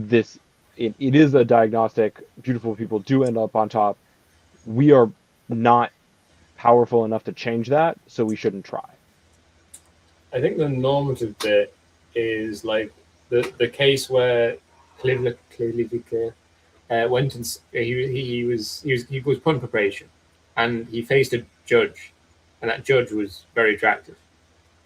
it is a diagnostic. Beautiful people do end up on top. We are not powerful enough to change that, so we shouldn't try. I think the normative bit is like the case where clearly went and he was put in probation, and he faced a judge, and that judge was very attractive.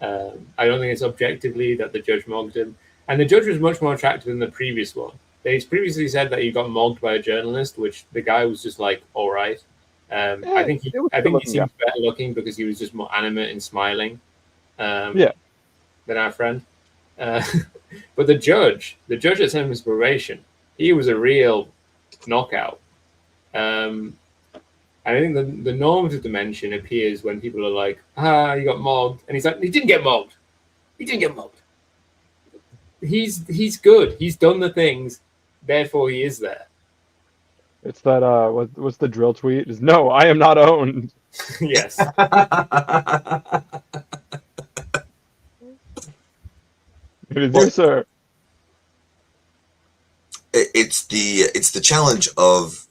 I don't think it's objectively that the judge mogged him, and the judge was much more attractive than the previous one. They previously said that he got mogged by a journalist, which the guy was just like, all right. I think he seemed better looking because he was just more animate and smiling. Than our friend. But the judge that sent him his probation, he was a real knockout. I think the normative dimension appears when people are like, you got mogged. And he's like, he didn't get mogged. He didn't get mogged. He's good. He's done the things. Therefore, he is there. It's that, what's the drill tweet? Is no, I am not owned. Yes. It is you, sir. It's the challenge of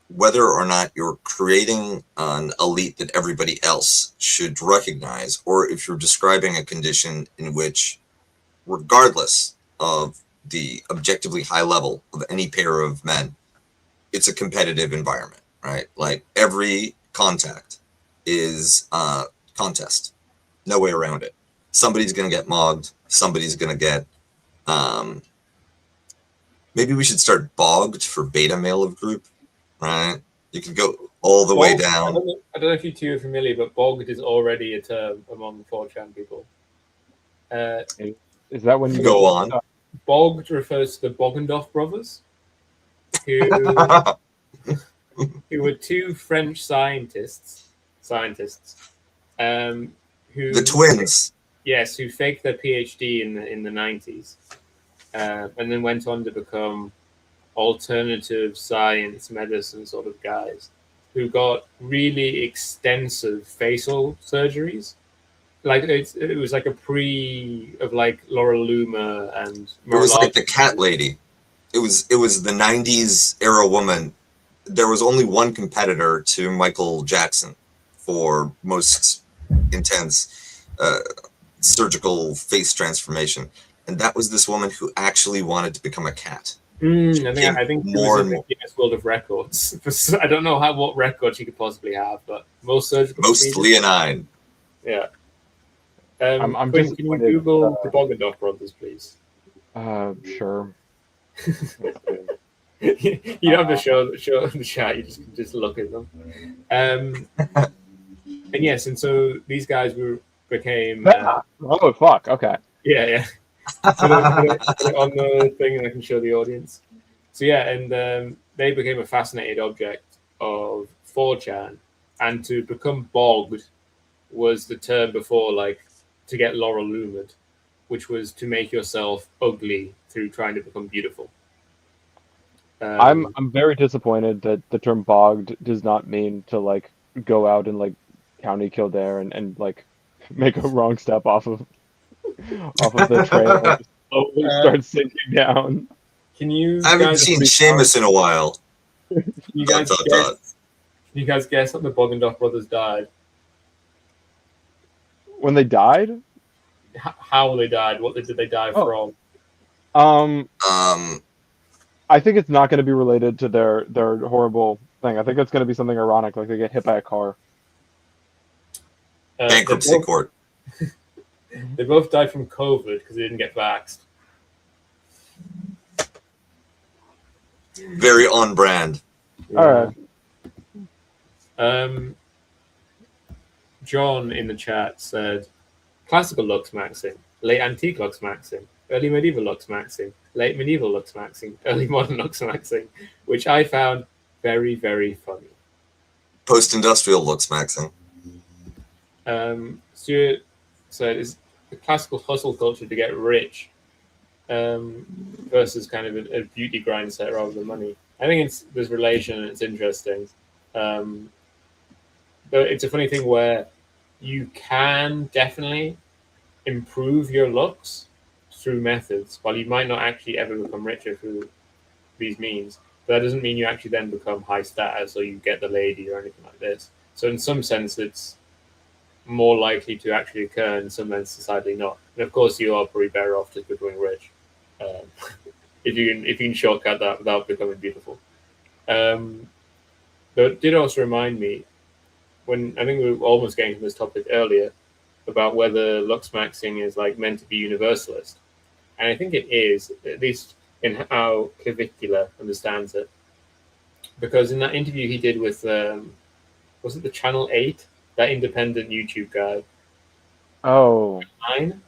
whether or not you're creating an elite that everybody else should recognize, or if you're describing a condition in which, regardless of the objectively high level of any pair of men, it's a competitive environment, right? Like every contact is a contest. No way around it. Somebody's going to get mogged. Somebody's going to get, maybe we should start bogged for beta male of group, right? You could go all the way down. I don't know if you two are familiar, but bogged is already a term among 4chan people. Is that when you go on? Bogged refers to the Boggendorf brothers, who were two French scientists, who the twins. Yes, who faked their PhD in the 90s, and then went on to become alternative science medicine sort of guys, who got really extensive facial surgeries. Like it was like a pre of like Laura Loomer and it was like the cat lady. It was the 90s era woman. There was only one competitor to Michael Jackson for most intense surgical face transformation, and that was this woman who actually wanted to become a cat. I think more and more Guinness World of Records. I don't know what record she could possibly have, but most surgical. Most leonine. Yeah. I'm Quinn, can you disappointed. Google the Bogdanov brothers, please? Sure. You don't have to show the chat. You just look at them. And yes, and so these guys became oh fuck. Okay. yeah. Put it on the thing, and I can show the audience. So yeah, and they became a fascinated object of 4chan, and to become bogged was the term before, like, to get laurel lumed, which was to make yourself ugly through trying to become beautiful. I'm very disappointed that the term bogged does not mean to like go out and like County Kildare and like make a wrong step off of the trail and just slowly start sinking down. Can you I haven't guys seen Seamus in a while. Can you Dot, guys dot, guess? dot. Can you guys guess what the Bogdanov brothers died? When they died? How they died? What did they die from? I think it's not going to be related to their horrible thing. I think it's going to be something ironic, like they get hit by a car. Bankruptcy court. They both died from COVID because they didn't get vaxxed. Very on brand. Yeah. All right. John in the chat said, classical Looksmaxxing, late antique Looksmaxxing, early medieval Looksmaxxing, late medieval Looksmaxxing, early modern Looksmaxxing, which I found very, very funny. Post-industrial Looksmaxxing. Stuart said, is the classical hustle culture to get rich versus kind of a beauty grind set rather than money. I think there's relation and it's interesting. But it's a funny thing where you can definitely improve your looks through methods, while you might not actually ever become richer through these means. But that doesn't mean you actually then become high status or you get the lady or anything like this. So in some sense, it's more likely to actually occur, in some sense, societally not. And of course, you are probably better off just becoming rich if you can shortcut that without becoming beautiful. But it did also remind me, when I think we were almost getting to this topic earlier, about whether Looksmaxxing is like meant to be universalist. And I think it is, at least in how Clavicula understands it. Because in that interview he did with, was it the Channel 8? That independent YouTube guy. Oh. 9?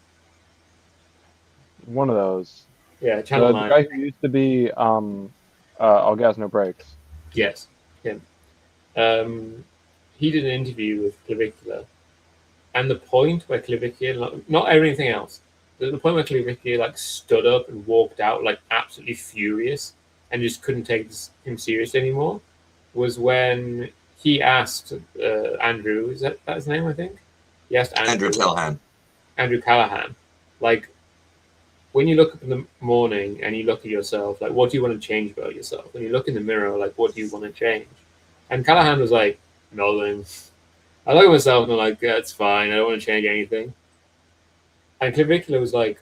One of those. Yeah, Channel 9. The guy who used to be All Gas No Brakes. Yes, him. He did an interview with Clavicula. And the point where Clavicula, not everything else, the point where Clavicula like stood up and walked out like absolutely furious and just couldn't take him seriously anymore was when he asked Andrew, is that his name, I think? He asked Andrew Callahan. Andrew Callahan, like, when you look up in the morning and you look at yourself, like, what do you want to change about yourself? When you look in the mirror, like, what do you want to change? And Callahan was like, nothing. I look at myself and I'm like, yeah, it's fine. I don't want to change anything. And Clavicula was like,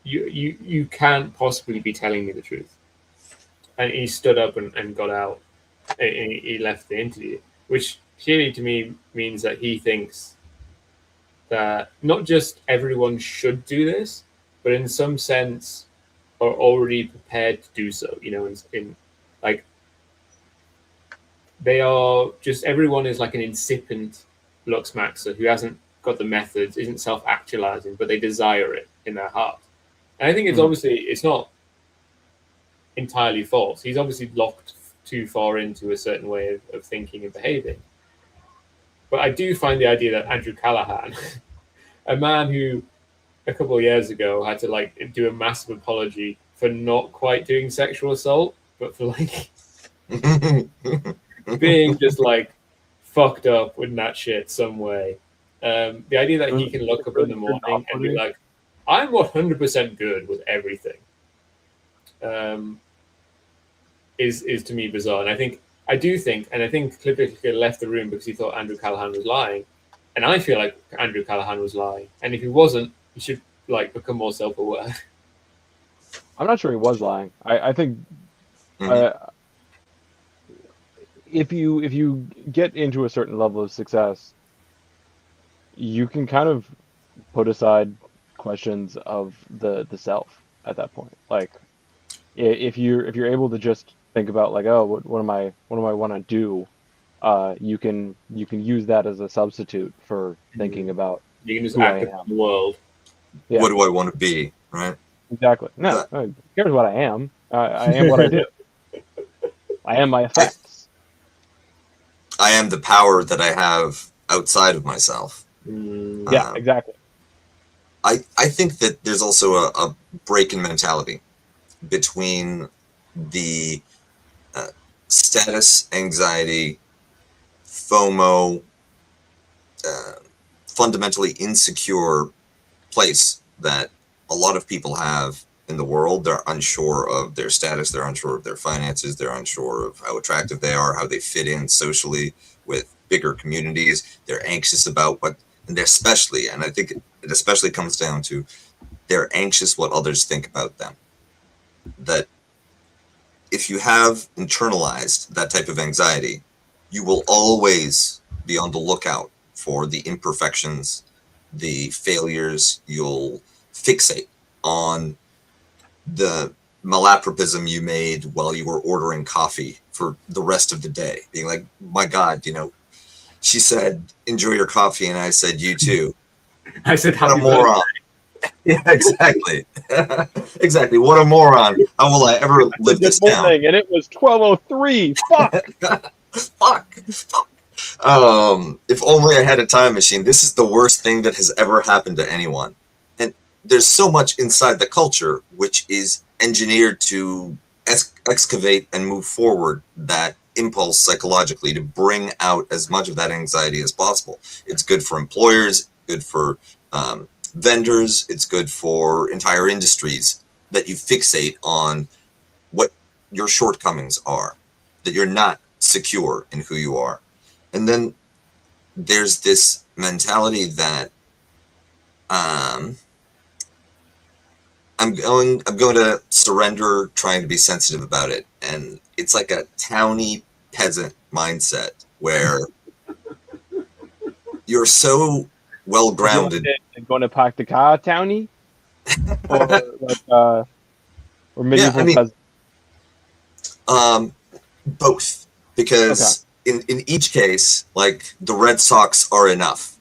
you can't possibly be telling me the truth. And he stood up and got out. And he left the interview, which clearly to me means that he thinks that not just everyone should do this, but in some sense are already prepared to do so. You know, in like, they are just, everyone is like an incipient Looksmaxxer who hasn't got the methods, isn't self-actualizing, but they desire it in their heart. And I think it's obviously, it's not entirely false. He's obviously locked too far into a certain way of thinking and behaving. But I do find the idea that Andrew Callahan, a man who a couple of years ago had to like do a massive apology for not quite doing sexual assault, but for like being just like fucked up with that shit some way. The idea that he can look up in the morning and be like, I'm 100% good with everything, is to me bizarre. And I think Clavicula left the room because he thought Andrew Callahan was lying. And I feel like Andrew Callahan was lying. And if he wasn't, he should like become more self-aware. I'm not sure he was lying. I think if you get into a certain level of success, you can kind of put aside questions of the self at that point. Like if you're able to just think about like, oh, what am I want to do, you can use that as a substitute for thinking about You can just who I act am. in the world. Yeah. What do I want to be, right? Exactly. No, who cares what I am? I am what I do. I am my effects. I am the power that I have outside of myself. Yeah, exactly. I think that there's also a break in mentality between the status anxiety, FOMO, fundamentally insecure place that a lot of people have in the world. They're unsure of their status, they're unsure of their finances, they're unsure of how attractive they are, how they fit in socially with bigger communities. They're anxious about what, and especially, and I think it especially comes down to they're anxious what others think about them. That if you have internalized that type of anxiety, you will always be on the lookout for the imperfections, the failures. You'll fixate on the malapropism you made while you were ordering coffee for the rest of the day, being like, my God, she said, enjoy your coffee. And I said, you too. I said, what a moron. Yeah, exactly. Exactly. What a moron. How will I ever live this down? And it was 12:03. Fuck. Fuck. If only I had a time machine. This is the worst thing that has ever happened to anyone. And there's so much inside the culture which is engineered to excavate and move forward that impulse psychologically to bring out as much of that anxiety as possible. It's good for employers, good for vendors, it's good for entire industries that you fixate on what your shortcomings are, that you're not secure in who you are. And then there's this mentality that I'm going to surrender, trying to be sensitive about it. And it's like a towny peasant mindset where you're so well grounded. Going to park the car, towny, or like or medieval peasant. Both, because in each case, like the Red Sox are enough.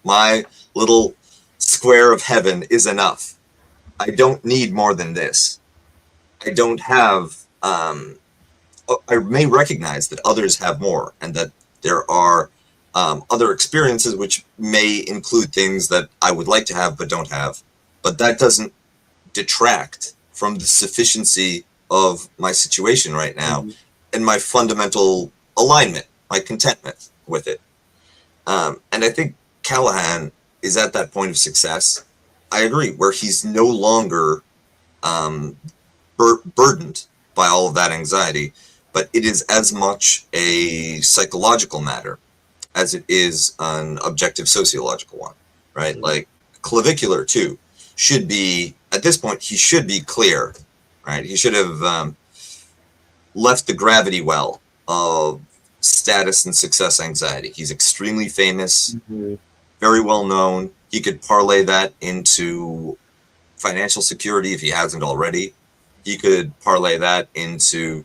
My little square of heaven is enough. I don't need more than this. I don't have. I may recognize that others have more, and that there are other experiences which may include things that I would like to have but don't have. But that doesn't detract from the sufficiency of my situation right now and my fundamental alignment, my contentment with it. And I think Callahan is at that point of success. I agree, where he's no longer burdened by all of that anxiety, but it is as much a psychological matter as it is an objective sociological one, right? Like clavicular too should be, at this point, he should be clear, right? He should have left the gravity well of status and success anxiety. He's extremely famous, very well known. He could parlay that into financial security if he hasn't already. He could parlay that into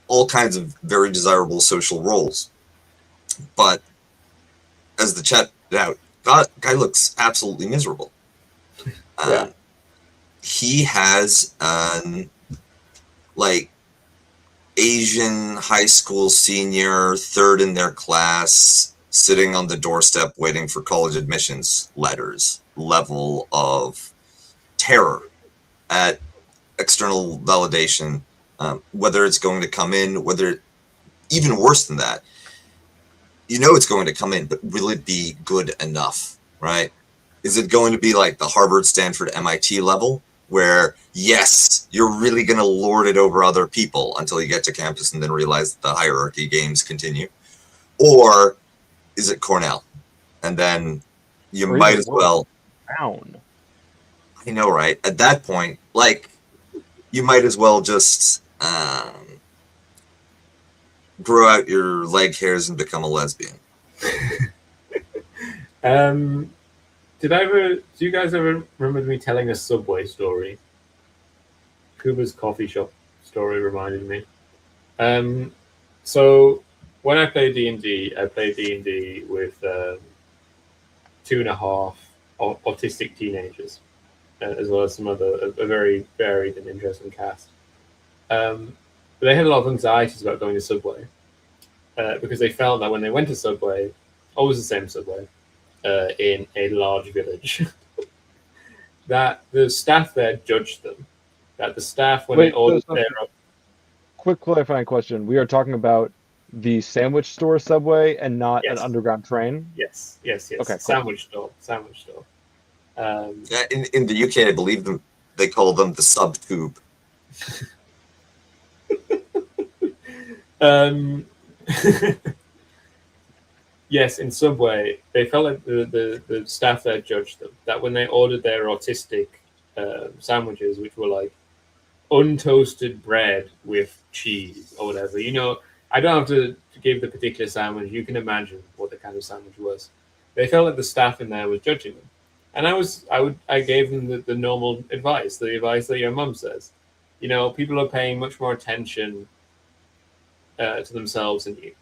all kinds of very desirable social roles. But as the chat put out, guy looks absolutely miserable. He has like Asian high school senior, third in their class, sitting on the doorstep waiting for college admissions letters level of terror at external validation, whether it's going to come in, whether even worse than that, it's going to come in, but will it be good enough, right? Is it going to be like the Harvard, Stanford, MIT level where, yes, you're really going to lord it over other people until you get to campus and then realize that the hierarchy games continue? Or is it Cornell? And then you might as well... Down. I know, right? At that point, like, you might as well just grow out your leg hairs and become a lesbian. Do you guys ever remember me telling a Subway story? Kuba's coffee shop story reminded me. So when I played D&D, I played D&D with 2.5 autistic teenagers, as well as some other a very varied and interesting cast. But they had a lot of anxieties about going to Subway because they felt that when they went to Subway, always the same Subway, in a large village, that the staff there judged them. That the staff, when they ordered their... Quick clarifying question. We are talking about the sandwich store Subway and not Yes. an underground train? Yes. Okay, cool. Sandwich store. In the UK, I believe they call them the sub-tube. Yes, in Subway, they felt like the staff there judged them. That when they ordered their autistic sandwiches, which were like untoasted bread with cheese or whatever, I don't have to give the particular sandwich. You can imagine what the kind of sandwich was. They felt like the staff in there was judging them, and I gave them the normal advice, the advice that your mum says. People are paying much more attention to themselves than you.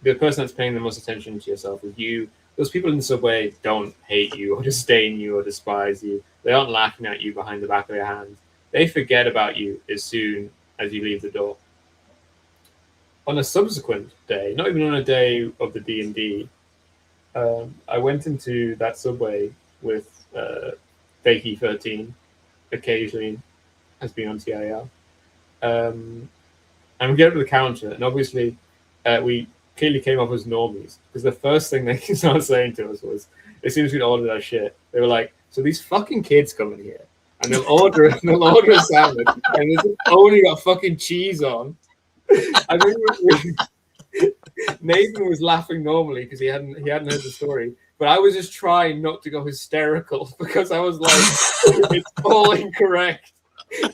The person that's paying the most attention to yourself is you. Those people in the Subway don't hate you or disdain you or despise you. They aren't laughing at you behind the back of their hands. They forget about you as soon as you leave the door. On a subsequent day, not even on a day of the D&D, I went into that Subway with Fakey 13, occasionally has been on TIR. And we get up to the counter, and obviously we clearly came off as normies, because the first thing they started saying to us was, as soon as we'd ordered our shit, they were like, so these fucking kids come in here, and they'll order a sandwich, and it's only got fucking cheese on. I think Nathan was laughing normally because he hadn't heard the story, but I was just trying not to go hysterical because I was like, it's all incorrect.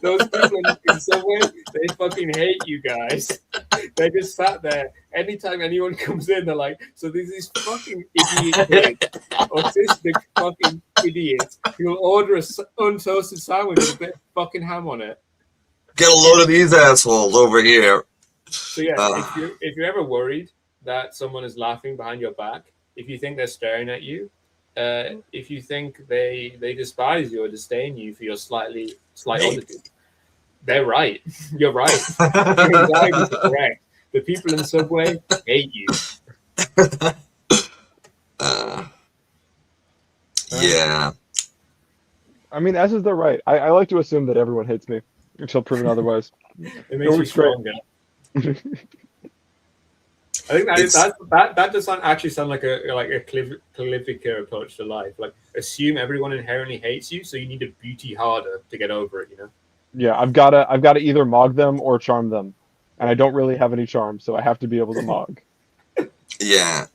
Those people in Subway, they fucking hate you guys. They just sat there. Anytime anyone comes in, they're like, so there's these fucking idiot kids, autistic fucking idiots, who'll order an untoasted sandwich with a bit of fucking ham on it. Get a load of these assholes over here. So yeah, if you're ever worried that someone is laughing behind your back, if you think they're staring at you, if you think they despise you or disdain you for your slight oddity, they're right. You're right. Your anxiety is correct. The people in Subway hate you. Yeah. I mean, as is their right. I like to assume that everyone hates me until proven otherwise. It makes you stronger. I think that does actually sound like a Clivica approach to life. Like, assume everyone inherently hates you, so you need to beauty harder to get over it. Yeah, I've gotta either mog them or charm them, and I don't really have any charm, so I have to be able to mog. Yeah.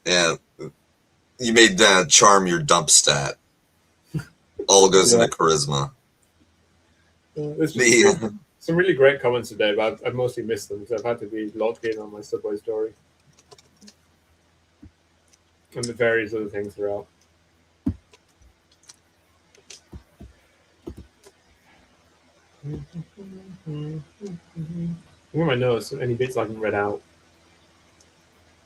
You made charm your dump stat. All goes into charisma. Some really great comments today, but I've mostly missed them because I've had to be logged in on my Subway story. And the various other things throughout. Where are my notes? Any bits I haven't read out?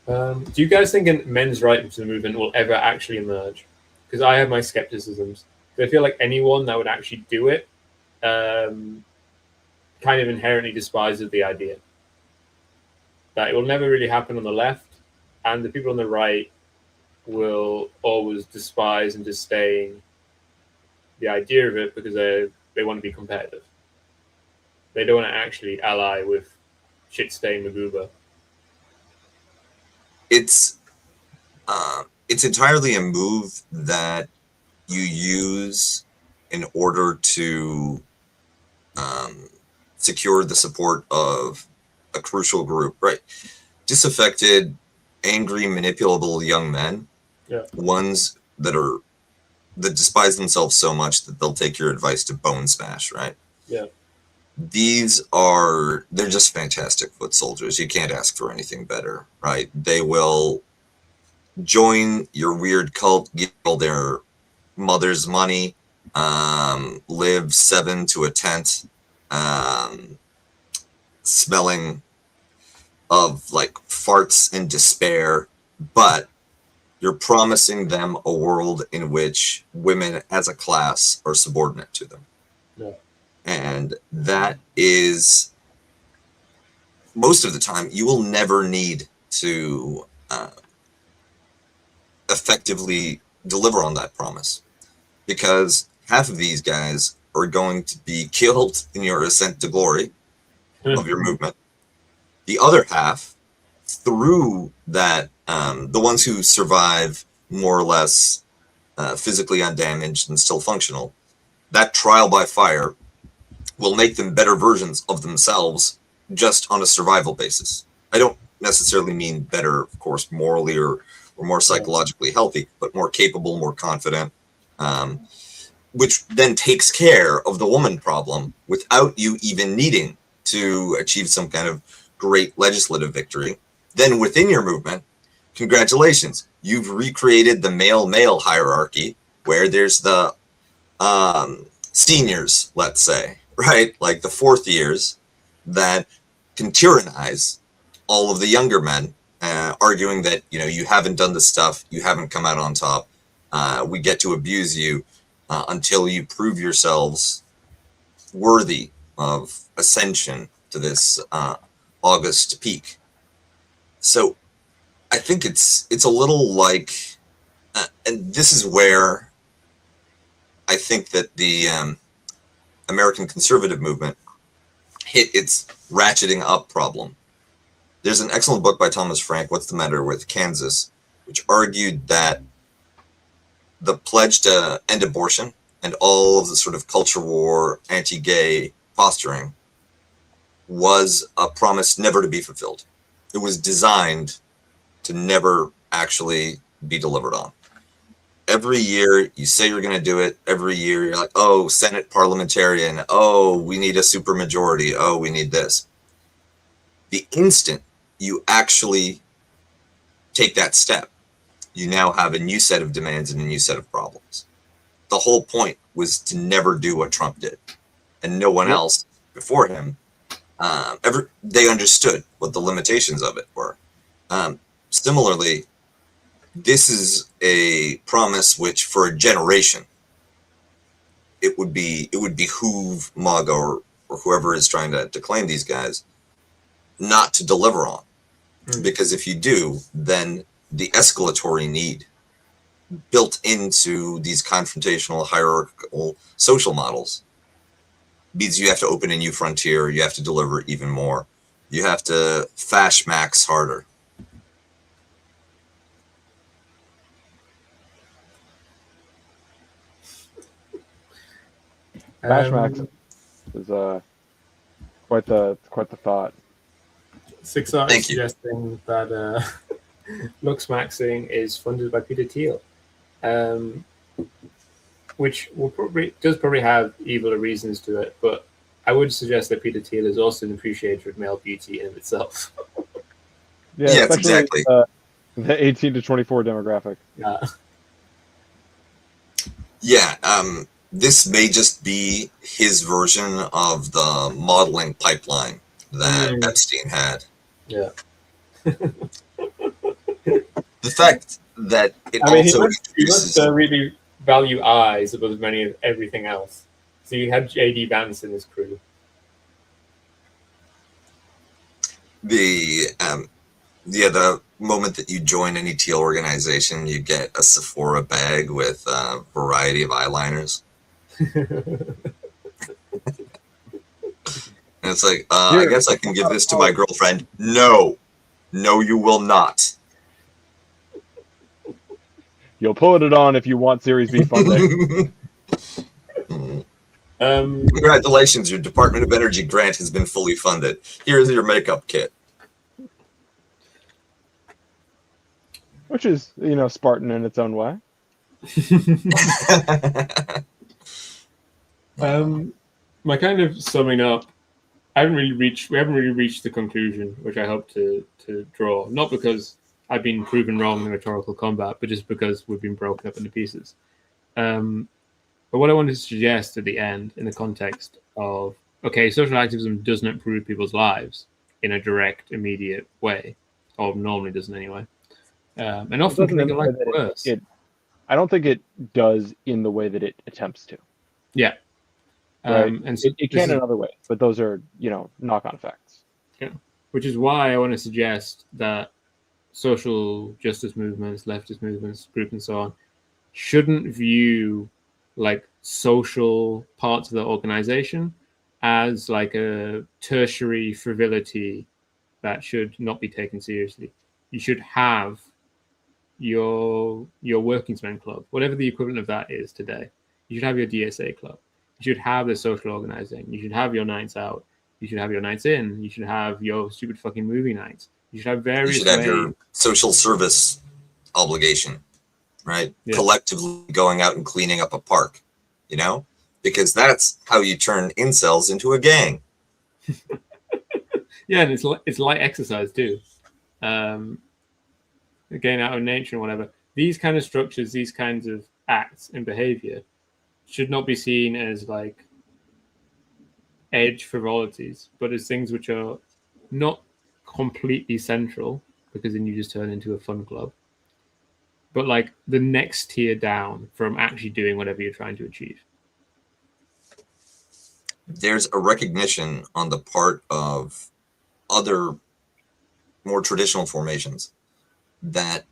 Do you guys think a men's rights movement will ever actually emerge? Because I have my skepticisms. I feel like anyone that would actually do it kind of inherently despises the idea. That it will never really happen on the left, and the people on the right will always despise and disdain the idea of it because they want to be competitive. They don't want to actually ally with shit-stained Maguba. It's entirely a move that you use in order to secure the support of a crucial group, right? Disaffected, angry, manipulable young men. Yeah. Ones that despise themselves so much that they'll take your advice to bone smash, right? Yeah. They're just fantastic foot soldiers. You can't ask for anything better, right? They will join your weird cult, give all their mother's money, live 7 to a tent, smelling of like farts and despair, but you're promising them a world in which women as a class are subordinate to them. Yeah. And that is, most of the time, you will never need to effectively deliver on that promise, because half of these guys are going to be killed in your ascent to glory of your movement. The other half, through that, the ones who survive more or less physically undamaged and still functional, that trial by fire will make them better versions of themselves just on a survival basis. I don't necessarily mean better, of course, morally or more psychologically healthy, but more capable, more confident, which then takes care of the woman problem without you even needing to achieve some kind of great legislative victory. Then within your movement, congratulations, you've recreated the male-male hierarchy where there's the seniors, let's say, right? Like the fourth years that can tyrannize all of the younger men, arguing that, you know, you haven't done the stuff, you haven't come out on top, we get to abuse you until you prove yourselves worthy of ascension to this August peak. So I think it's a little like, and this is where I think that the American conservative movement hit its ratcheting up problem. There's an excellent book by Thomas Frank, What's the Matter with Kansas, which argued that the pledge to end abortion and all of the sort of culture war, anti-gay posturing was a promise never to be fulfilled. It was designed to never actually be delivered on. Every year you say you're going to do it. Every year you're like, oh, Senate parliamentarian. Oh, we need a supermajority. Oh, we need this. The instant you actually take that step, you now have a new set of demands and a new set of problems. The whole point was to never do what Trump did. And no one else before him, they understood what the limitations of it were. Similarly, this is a promise which for a generation, it would behoove MAGA or whoever is trying to claim these guys not to deliver on. Because if you do, then the escalatory need built into these confrontational hierarchical social models means you have to open a new frontier, you have to deliver even more. You have to fash max harder. Max is quite the thought. Six are Thank you. suggesting that Looksmaxxing is funded by Peter Thiel, which does probably have evil reasons to it, but I would suggest that Peter Thiel is also an appreciator of male beauty in of itself. Yes, exactly. The 18 to 24 demographic. Yeah, this may just be his version of the modeling pipeline that Epstein had. Yeah. The fact that it he must really value eyes above everything else. So you had J.D. Vance in his crew. The moment that you join any teal organization, you get a Sephora bag with a variety of eyeliners. And it's like, I guess I can give this to my girlfriend. No, you will not. You'll put it on if you want Series B funding. Congratulations, your Department of Energy grant has been fully funded. Here's your makeup kit. Which is, Spartan in its own way. My kind of summing up, we haven't really reached the conclusion which I hope to draw. Not because I've been proven wrong in rhetorical combat, but just because we've been broken up into pieces. But what I wanted to suggest at the end, in the context of, okay, social activism doesn't improve people's lives in a direct, immediate way, or normally doesn't anyway, and often can make your life worse. I don't think it does in the way that it attempts to. Yeah. Right. And so it can in other ways, but those are, knock-on effects. Yeah. Which is why I want to suggest that social justice movements, leftist movements, groups, and so on, shouldn't view like social parts of the organization as like a tertiary frivolity that should not be taken seriously. You should have your working's men club, whatever the equivalent of that is today. You should have your DSA club. You should have the social organizing. You should have your nights out. You should have your nights in. You should have your stupid fucking movie nights. You should have various. You should have your social service obligation, right? Yeah. Collectively going out and cleaning up a park, because that's how you turn incels into a gang. Yeah, and it's light exercise too. Again, out of nature and whatever. These kind of structures, these kinds of acts and behavior should not be seen as like edge frivolities, but as things which are not completely central, because then you just turn into a fun club, but like the next tier down from actually doing whatever you're trying to achieve. There's a recognition on the part of other more traditional formations that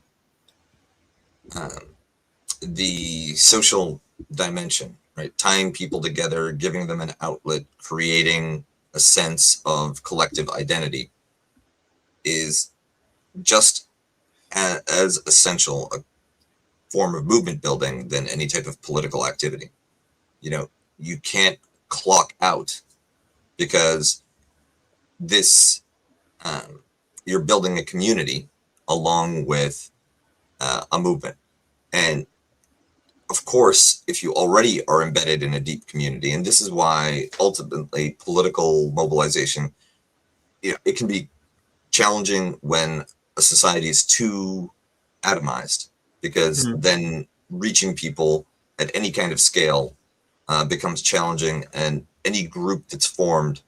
the social dimension, right, tying people together, giving them an outlet, creating a sense of collective identity, is just as essential a form of movement building than any type of political activity. You can't clock out, because this you're building a community along with a movement. And of course, if you already are embedded in a deep community, and this is why ultimately political mobilization, it can be challenging when a society is too atomized, because then reaching people at any kind of scale becomes challenging, and any group that's formed,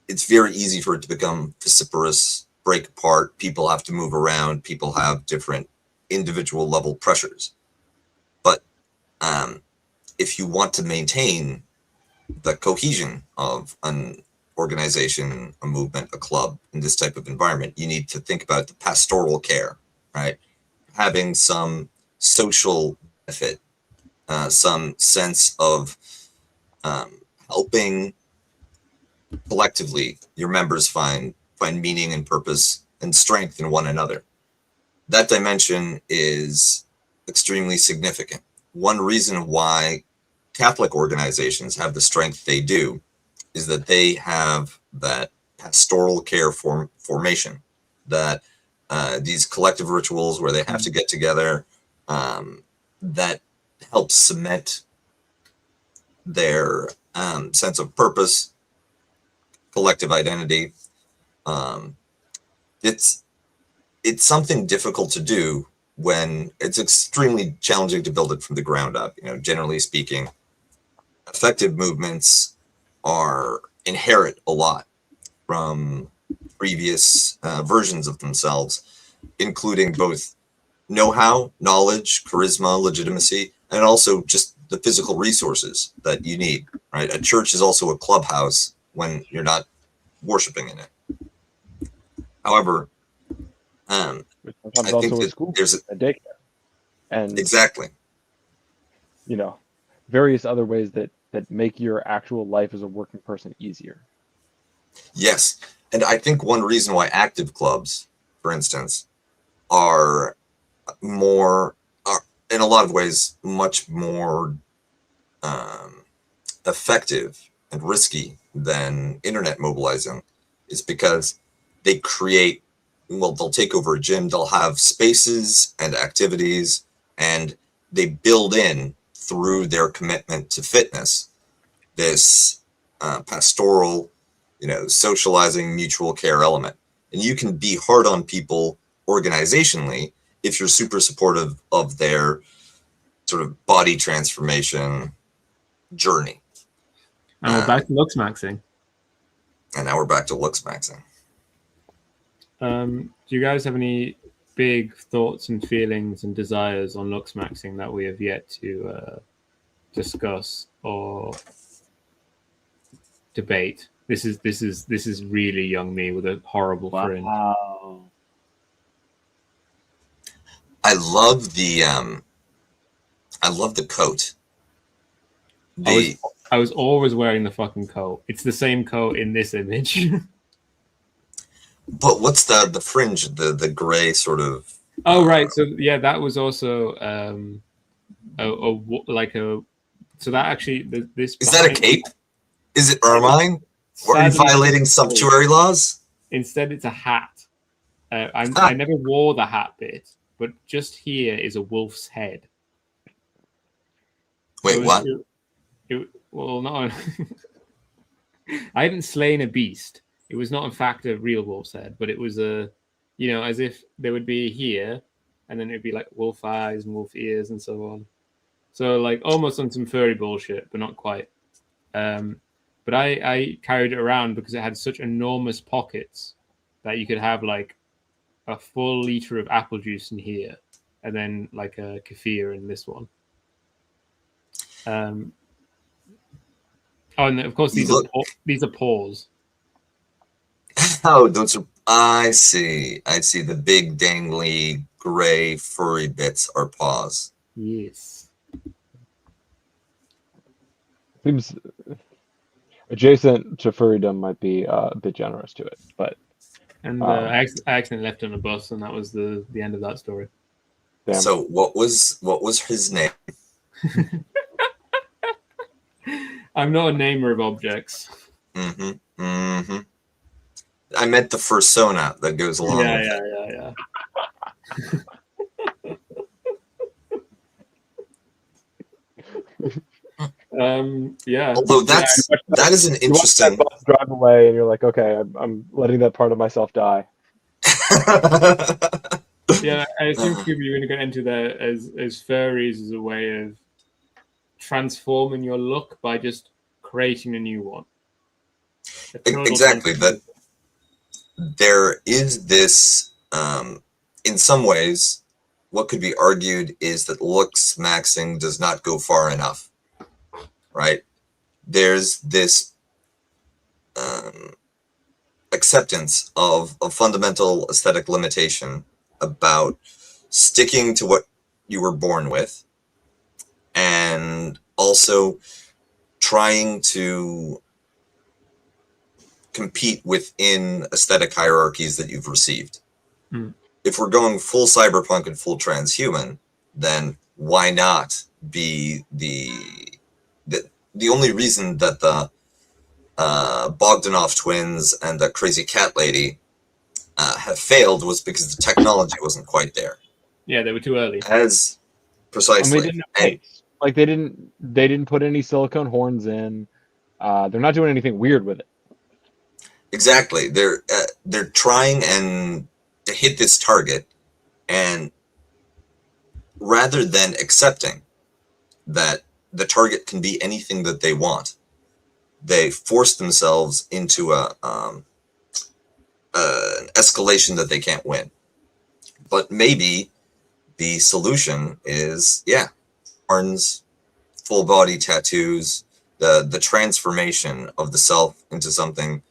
it's very easy for it to become vociferous, break apart. People have to move around. People have different individual level pressures. But if you want to maintain the cohesion of an organization, a movement, a club in this type of environment, you need to think about the pastoral care, right? Having some social benefit, some sense of helping collectively your members find meaning and purpose and strength in one another. That dimension is extremely significant. One reason why Catholic organizations have the strength they do is that they have that pastoral care formation, that these collective rituals where they have to get together, that helps cement their sense of purpose, collective identity. It's something difficult to do when it's extremely challenging to build it from the ground up. Generally speaking, effective movements inherit a lot from previous versions of themselves, including both know-how, knowledge, charisma, legitimacy, and also just the physical resources that you need, right? A church is also a clubhouse when you're not worshiping in it. However, I think that there's a daycare, and exactly, various other ways that make your actual life as a working person easier. Yes, and I think one reason why active clubs, for instance, are in a lot of ways much more effective and risky than internet mobilizing is because they create, they'll take over a gym, they'll have spaces and activities, and they build in through their commitment to fitness this pastoral, socializing, mutual care element. And you can be hard on people organizationally if you're super supportive of their sort of body transformation journey. And we're back to Looksmaxxing. And now we're back to Looksmaxxing. Do you guys have any big thoughts and feelings and desires on Looksmaxxing that we have yet to discuss or debate? This is really young me with a horrible fringe. Wow. I love the coat. I was always wearing the fucking coat. It's the same coat in this image. But what's the fringe? The gray sort of. Oh right, so yeah, that was also So that actually this is that a cape? Is it ermine? Are you violating sumptuary laws? Instead, it's a hat. I never wore the hat bit, but just here is a wolf's head. Wait, what? Well, no. I hadn't slain a beast. It was not, in fact, a real wolf's head, but it was as if there would be here, and then it'd be like wolf eyes and wolf ears and so on. So, like, almost on some furry bullshit, but not quite. But I carried it around because it had such enormous pockets that you could have, like, a full liter of apple juice in here, and then, like, a kefir in this one. And of course these are paws. Oh, those are. I see. The big dangly gray furry bits are paws. Yes. Seems adjacent to furrydom might be a bit generous to it, but. And I accidentally left on a bus, and that was the end of that story. Damn. So what was his name? I'm not a namer of objects. Mm-hmm. Mm-hmm. I meant the fursona that goes along with it. Yeah. Although that is an interesting. You watch that bus drive away, and you're like, okay, I'm letting that part of myself die. Yeah, I assume Kuba, you're going to get into that as furries as a way of transforming your look by just creating a new one. Exactly. That there is this, in some ways, what could be argued is that Looksmaxxing does not go far enough. Right? There's this acceptance of a fundamental aesthetic limitation about sticking to what you were born with, and also trying to compete within aesthetic hierarchies that you've received. Mm. If we're going full cyberpunk and full transhuman, then why not be the only reason that the Bogdanov twins and the crazy cat lady have failed was because the technology wasn't quite there. Yeah, they were too early. As precisely. And they didn't put any silicone horns in. They're not doing anything weird with it. Exactly. They're trying and to hit this target, and rather than accepting that the target can be anything that they want, they force themselves into an escalation that they can't win. But maybe the solution is, horns, full body tattoos, the transformation of the self into something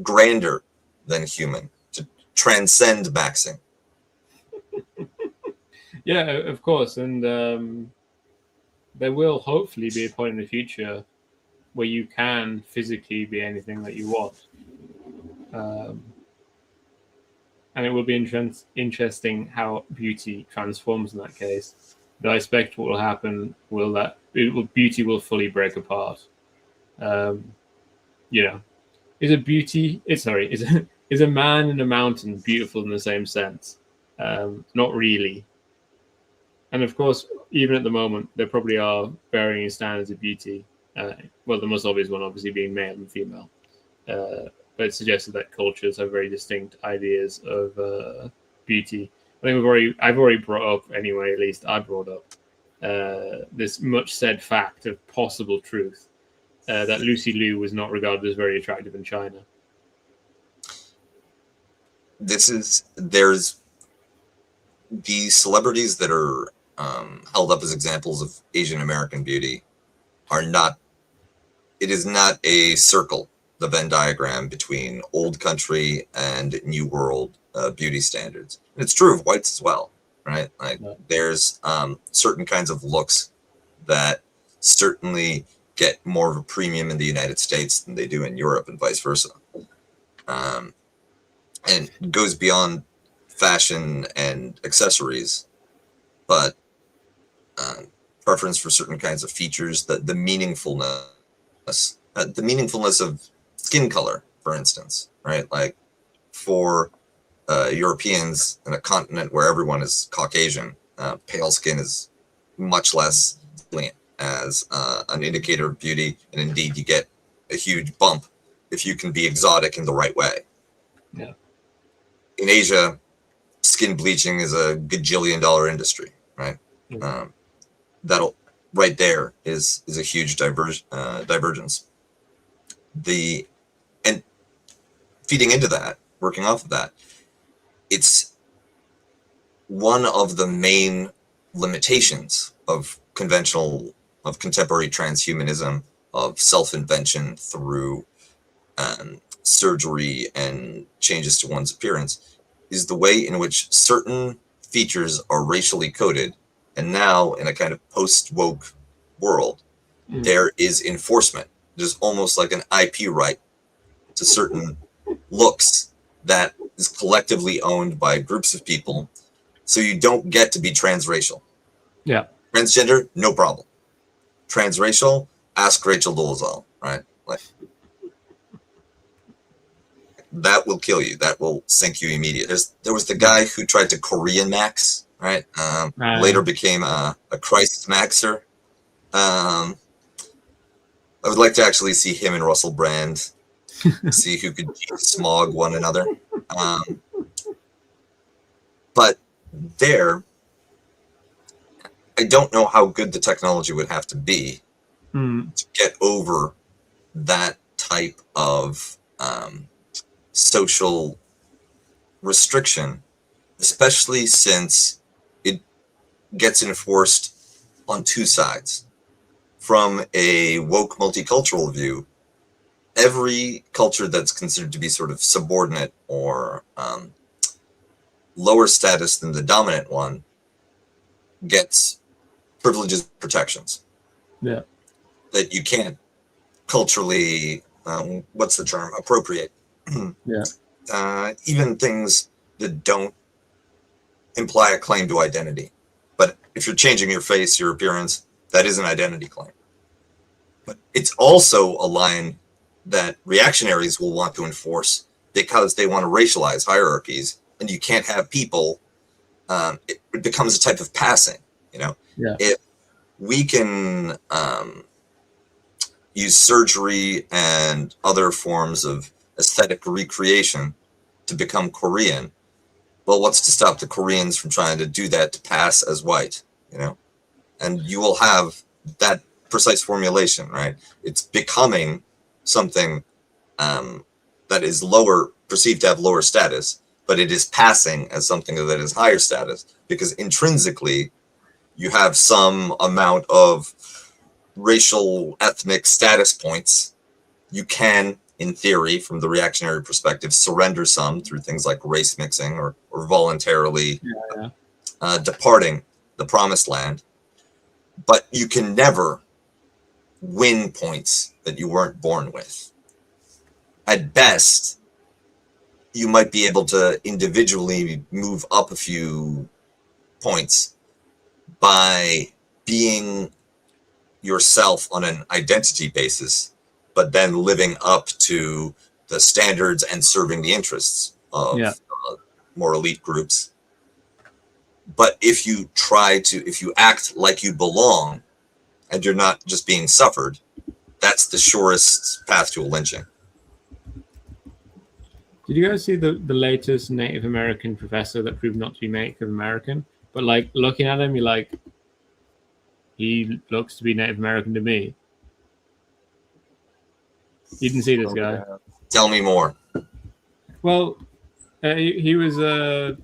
grander than human, to transcend maxing. Yeah, of course. And there will hopefully be a point in the future where you can physically be anything that you want. And it will be interesting how beauty transforms in that case. But I expect what will happen beauty will fully break apart. Is a man in a mountain beautiful in the same sense? Not really. And of course, even at the moment, there probably are varying standards of beauty. Well, the most obvious one, obviously, being male and female. But it suggested that cultures have very distinct ideas of beauty. I think I've already brought up anyway. At least I brought up this much said fact of possible truth that Lucy Liu was not regarded as very attractive in China. There's the celebrities that are held up as examples of Asian American beauty are not. It is not a circle, the Venn diagram between old country and new world beauty standards. And it's true of whites as well, right? Like there's certain kinds of looks that certainly get more of a premium in the United States than they do in Europe, and vice versa. And it goes beyond fashion and accessories, but preference for certain kinds of features, the meaningfulness of skin color, for instance, right? Like for Europeans in a continent where everyone is Caucasian, pale skin is much less salient as an indicator of beauty, and indeed you get a huge bump if you can be exotic in the right way. Yeah. In Asia, skin bleaching is a gajillion-dollar industry, right? Yeah. That'll right there is a huge divergence. And feeding into that, working off of that, it's one of the main limitations of contemporary transhumanism, of self-invention through surgery and changes to one's appearance, is the way in which certain features are racially coded. And now, in a kind of post-woke world, there is enforcement. There's almost like an IP right to certain looks that is collectively owned by groups of people. So you don't get to be transracial. Yeah. Transgender, no problem. Transracial, ask Rachel Dolezal, right? Like, that will kill you. That will sink you immediately. There was the guy who tried to Korean Max, right? Later became a Christ Maxer. I would like to actually see him and Russell Brand see who could smog one another. But there, I don't know how good the technology would have to be to get over that type of social restriction, especially since it gets enforced on two sides. From a woke multicultural view, every culture that's considered to be sort of subordinate or lower status than the dominant one gets privileges and protections. Yeah. That you can't culturally, what's the term, appropriate. Yeah. Even things that don't imply a claim to identity. But if you're changing your face, your appearance, that is an identity claim. But it's also a line that reactionaries will want to enforce because they want to racialize hierarchies, and you can't have people. It becomes a type of passing, you know. Yeah. If we can use surgery and other forms of aesthetic recreation to become Korean, well, what's to stop the Koreans from trying to do that to pass as white, you know? And you will have that precise formulation, right? It's becoming something that is perceived to have lower status, but it is passing as something that is higher status, because intrinsically you have some amount of racial, ethnic status points. You can, in theory, from the reactionary perspective, surrender some through things like race mixing or voluntarily departing the promised land. But you can never win points that you weren't born with. At best, you might be able to individually move up a few points by being yourself on an identity basis, but then living up to the standards and serving the interests of more elite groups. But if you act like you belong and you're not just being suffered, that's the surest path to a lynching. Did you guys see the latest Native American professor that proved not to be Native American? But like looking at him, you're like, he looks to be Native American to me. You didn't see this guy. Tell me more. Well, he was a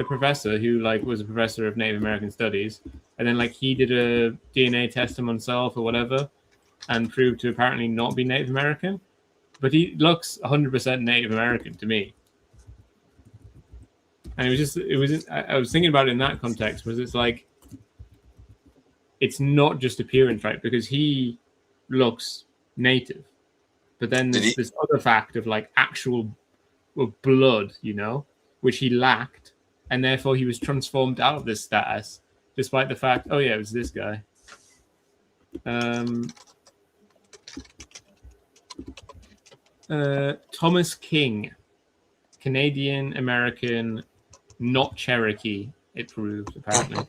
professor who like was a professor of Native American studies, and then like he did a DNA test on himself or whatever, and proved to apparently not be Native American, but he looks 100% Native American to me. And I was thinking about it in that context, because it's like, it's not just appearance, right? Because he looks native, but then there's this other fact of like actual blood, you know, which he lacked, and therefore he was transformed out of this status, despite the fact, oh yeah, it was this guy. Thomas King, Canadian American, not Cherokee, it proved, apparently.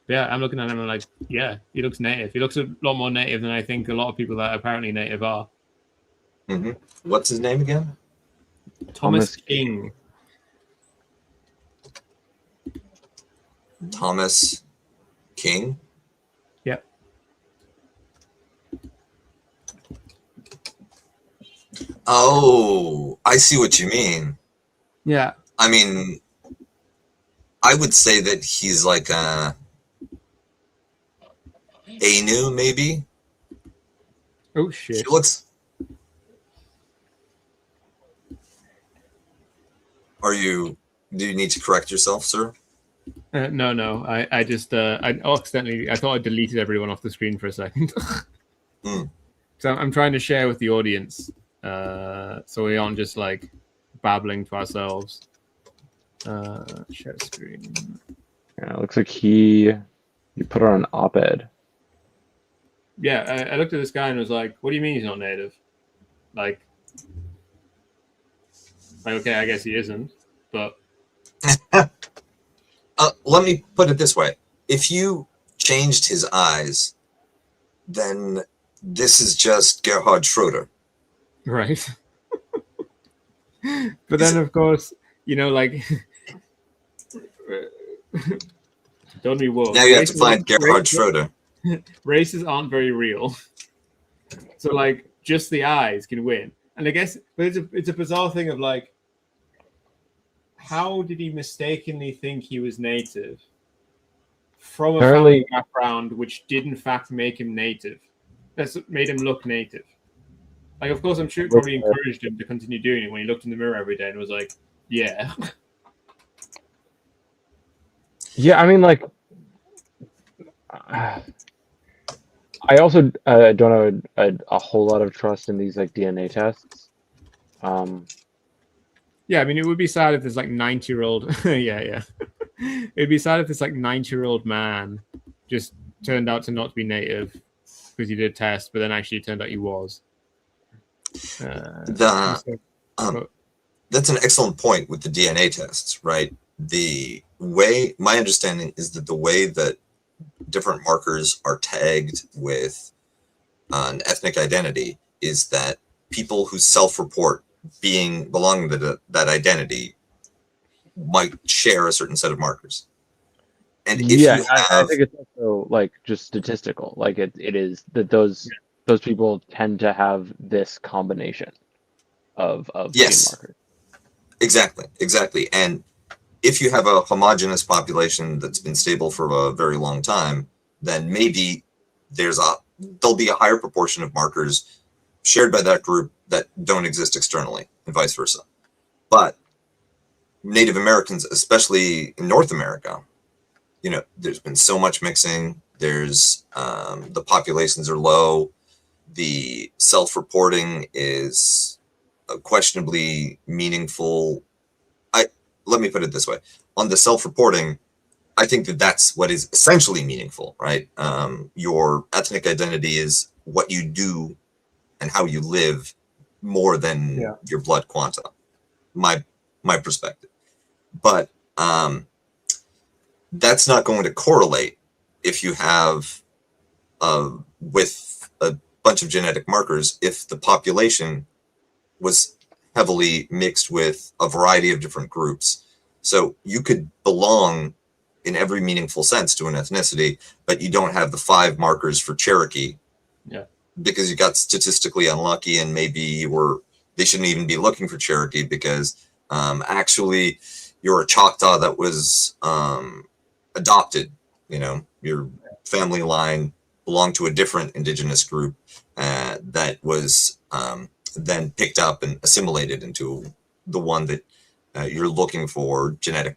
Yeah, I'm looking at him and I'm like, yeah, he looks native. He looks a lot more native than I think a lot of people that are apparently native are. Mm-hmm. What's his name again? Thomas King. Thomas King? Yep. Oh, I see what you mean. Yeah. I mean, I would say that he's like a Anu, maybe. Oh shit! He looks. Do you need to correct yourself, sir? No. I just I accidentally I thought I deleted everyone off the screen for a second. So I'm trying to share with the audience, so we aren't just like babbling to ourselves. Share screen. Yeah, it looks like you put on an op-ed. Yeah, I looked at this guy and was like, "What do you mean he's not native?" Like, okay, I guess he isn't, but let me put it this way: if you changed his eyes, then this is just Gerhard Schroeder, right? But then, of course, you know, like, don't be woke. Now you have to find Gerhard Schroeder. Races aren't very real, so like just the eyes can win. And I guess, but it's a bizarre thing of like, how did he mistakenly think he was native from a family background which did in fact make him native? That's made him look native. Like, of course, I'm sure it probably encouraged him to continue doing it when he looked in the mirror every day and was like, yeah. Yeah, I mean, like, I also don't have a whole lot of trust in these like DNA tests. Yeah, I mean, it would be sad if this like 90-year-old, yeah. It'd be sad if this like 90-year-old man just turned out to not be native because he did a test, but then actually it turned out he was. That's an excellent point with the DNA tests, right? The way, my understanding is that the way that different markers are tagged with an ethnic identity is that people who self-report belonging to that identity might share a certain set of markers. And if you have, I think it's also like just statistical. Like it is that those people tend to have this combination of gene markers. Exactly. And if you have a homogeneous population that's been stable for a very long time, then maybe there'll be a higher proportion of markers shared by that group that don't exist externally, and vice versa. But Native Americans, especially in North America, you know, there's been so much mixing. There's the populations are low. The self-reporting is questionably meaningful. Let me put it this way: on the self-reporting, I think that's what is essentially meaningful, right? Your ethnic identity is what you do and how you live more than your blood quanta. My perspective. But that's not going to correlate if you have with a bunch of genetic markers if the population was heavily mixed with a variety of different groups. So you could belong in every meaningful sense to an ethnicity, but you don't have the 5 markers for Cherokee. Yeah. Because you got statistically unlucky, and maybe they shouldn't even be looking for Cherokee because actually you're a Choctaw that was adopted. You know, your family line belonged to a different indigenous group that was then picked up and assimilated into the one that you're looking for genetic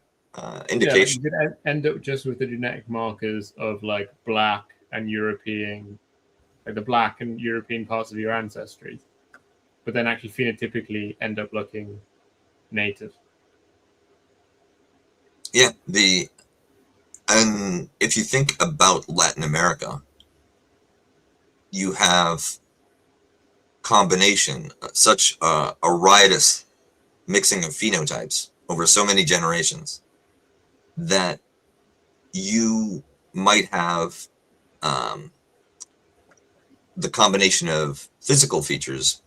indication. Yeah, you could end up just with the genetic markers of like black and European, like the black and European parts of your ancestry, but then actually phenotypically end up looking native. Yeah, and if you think about Latin America, you have combination, such a riotous mixing of phenotypes over so many generations that you might have the combination of physical features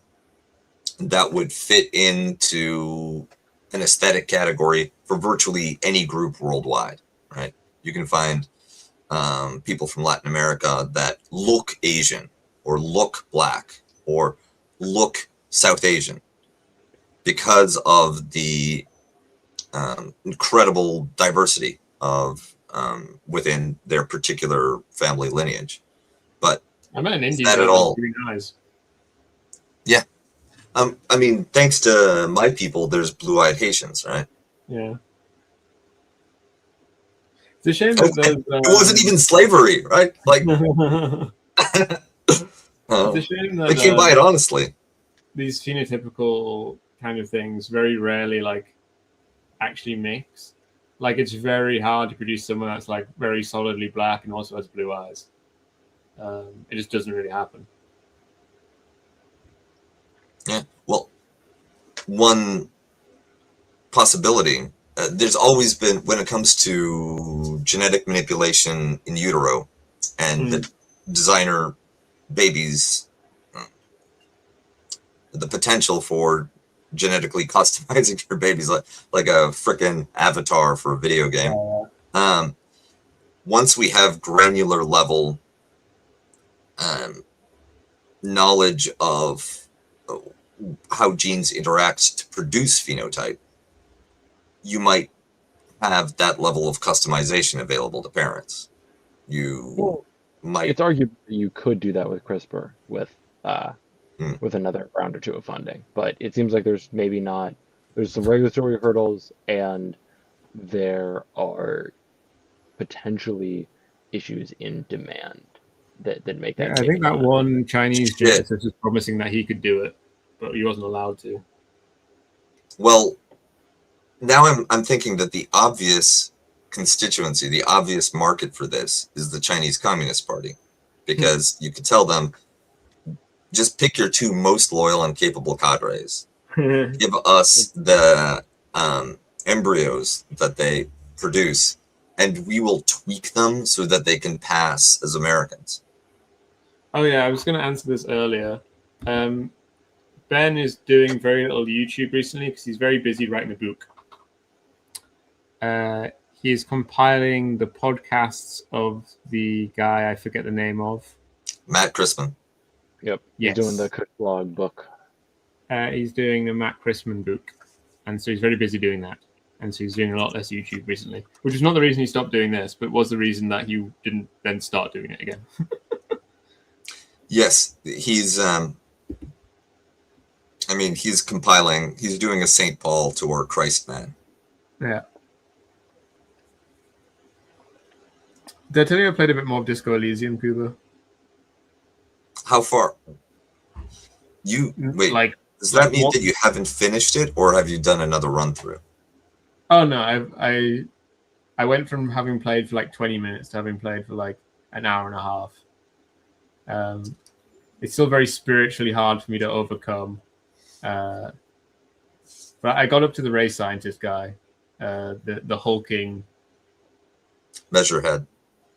that would fit into an aesthetic category for virtually any group worldwide, right? You can find people from Latin America that look Asian or look black or look South Asian because of the incredible diversity of within their particular family lineage. But I met an Indian that guy at with all? green eyes. Yeah. I mean, thanks to my people, there's blue-eyed Haitians, right? Yeah. It's a shame that It wasn't even slavery, right? Like, it's a shame that they came by it honestly. these phenotypical kind of things very rarely like actually mix. Like it's very hard to produce someone that's like very solidly black and also has blue eyes. It just doesn't really happen. Yeah. Well, one possibility, there's always been, when it comes to genetic manipulation in utero and the designer babies, the potential for genetically customizing your babies like a freaking avatar for a video game. Once we have granular level knowledge of how genes interact to produce phenotype, you might have that level of customization available to parents. It's arguable you could do that with CRISPR with another round or two of funding, but it seems like there's some regulatory hurdles, and there are potentially issues in demand that make that. I think that one Chinese geneticist was promising that he could do it, but he wasn't allowed to. Well, now I'm thinking that the obvious constituency, the obvious market for this is the Chinese Communist Party, because you could tell them, just pick your 2 most loyal and capable cadres. Give us the embryos that they produce, and we will tweak them so that they can pass as Americans. Oh yeah, I was going to answer this earlier. Ben is doing very little YouTube recently because he's very busy writing a book. He's compiling the podcasts of the guy I forget the name of. Matt Christman. Yep. Yes. He's doing the Cook blog book. He's doing the Matt Christman book. And so he's very busy doing that. And so he's doing a lot less YouTube recently, which is not the reason he stopped doing this, but was the reason that he didn't then start doing it again. Yes, he's compiling, he's doing a St. Paul tour, Christ Man. Yeah. Did I tell you I played a bit more of Disco Elysium, Kuba? How far? Wait, does that mean that you haven't finished it, or have you done another run through? Oh no, I went from having played for like 20 minutes to having played for like an hour and a half. It's still very spiritually hard for me to overcome. But I got up to the race scientist guy, the hulking Measurehead.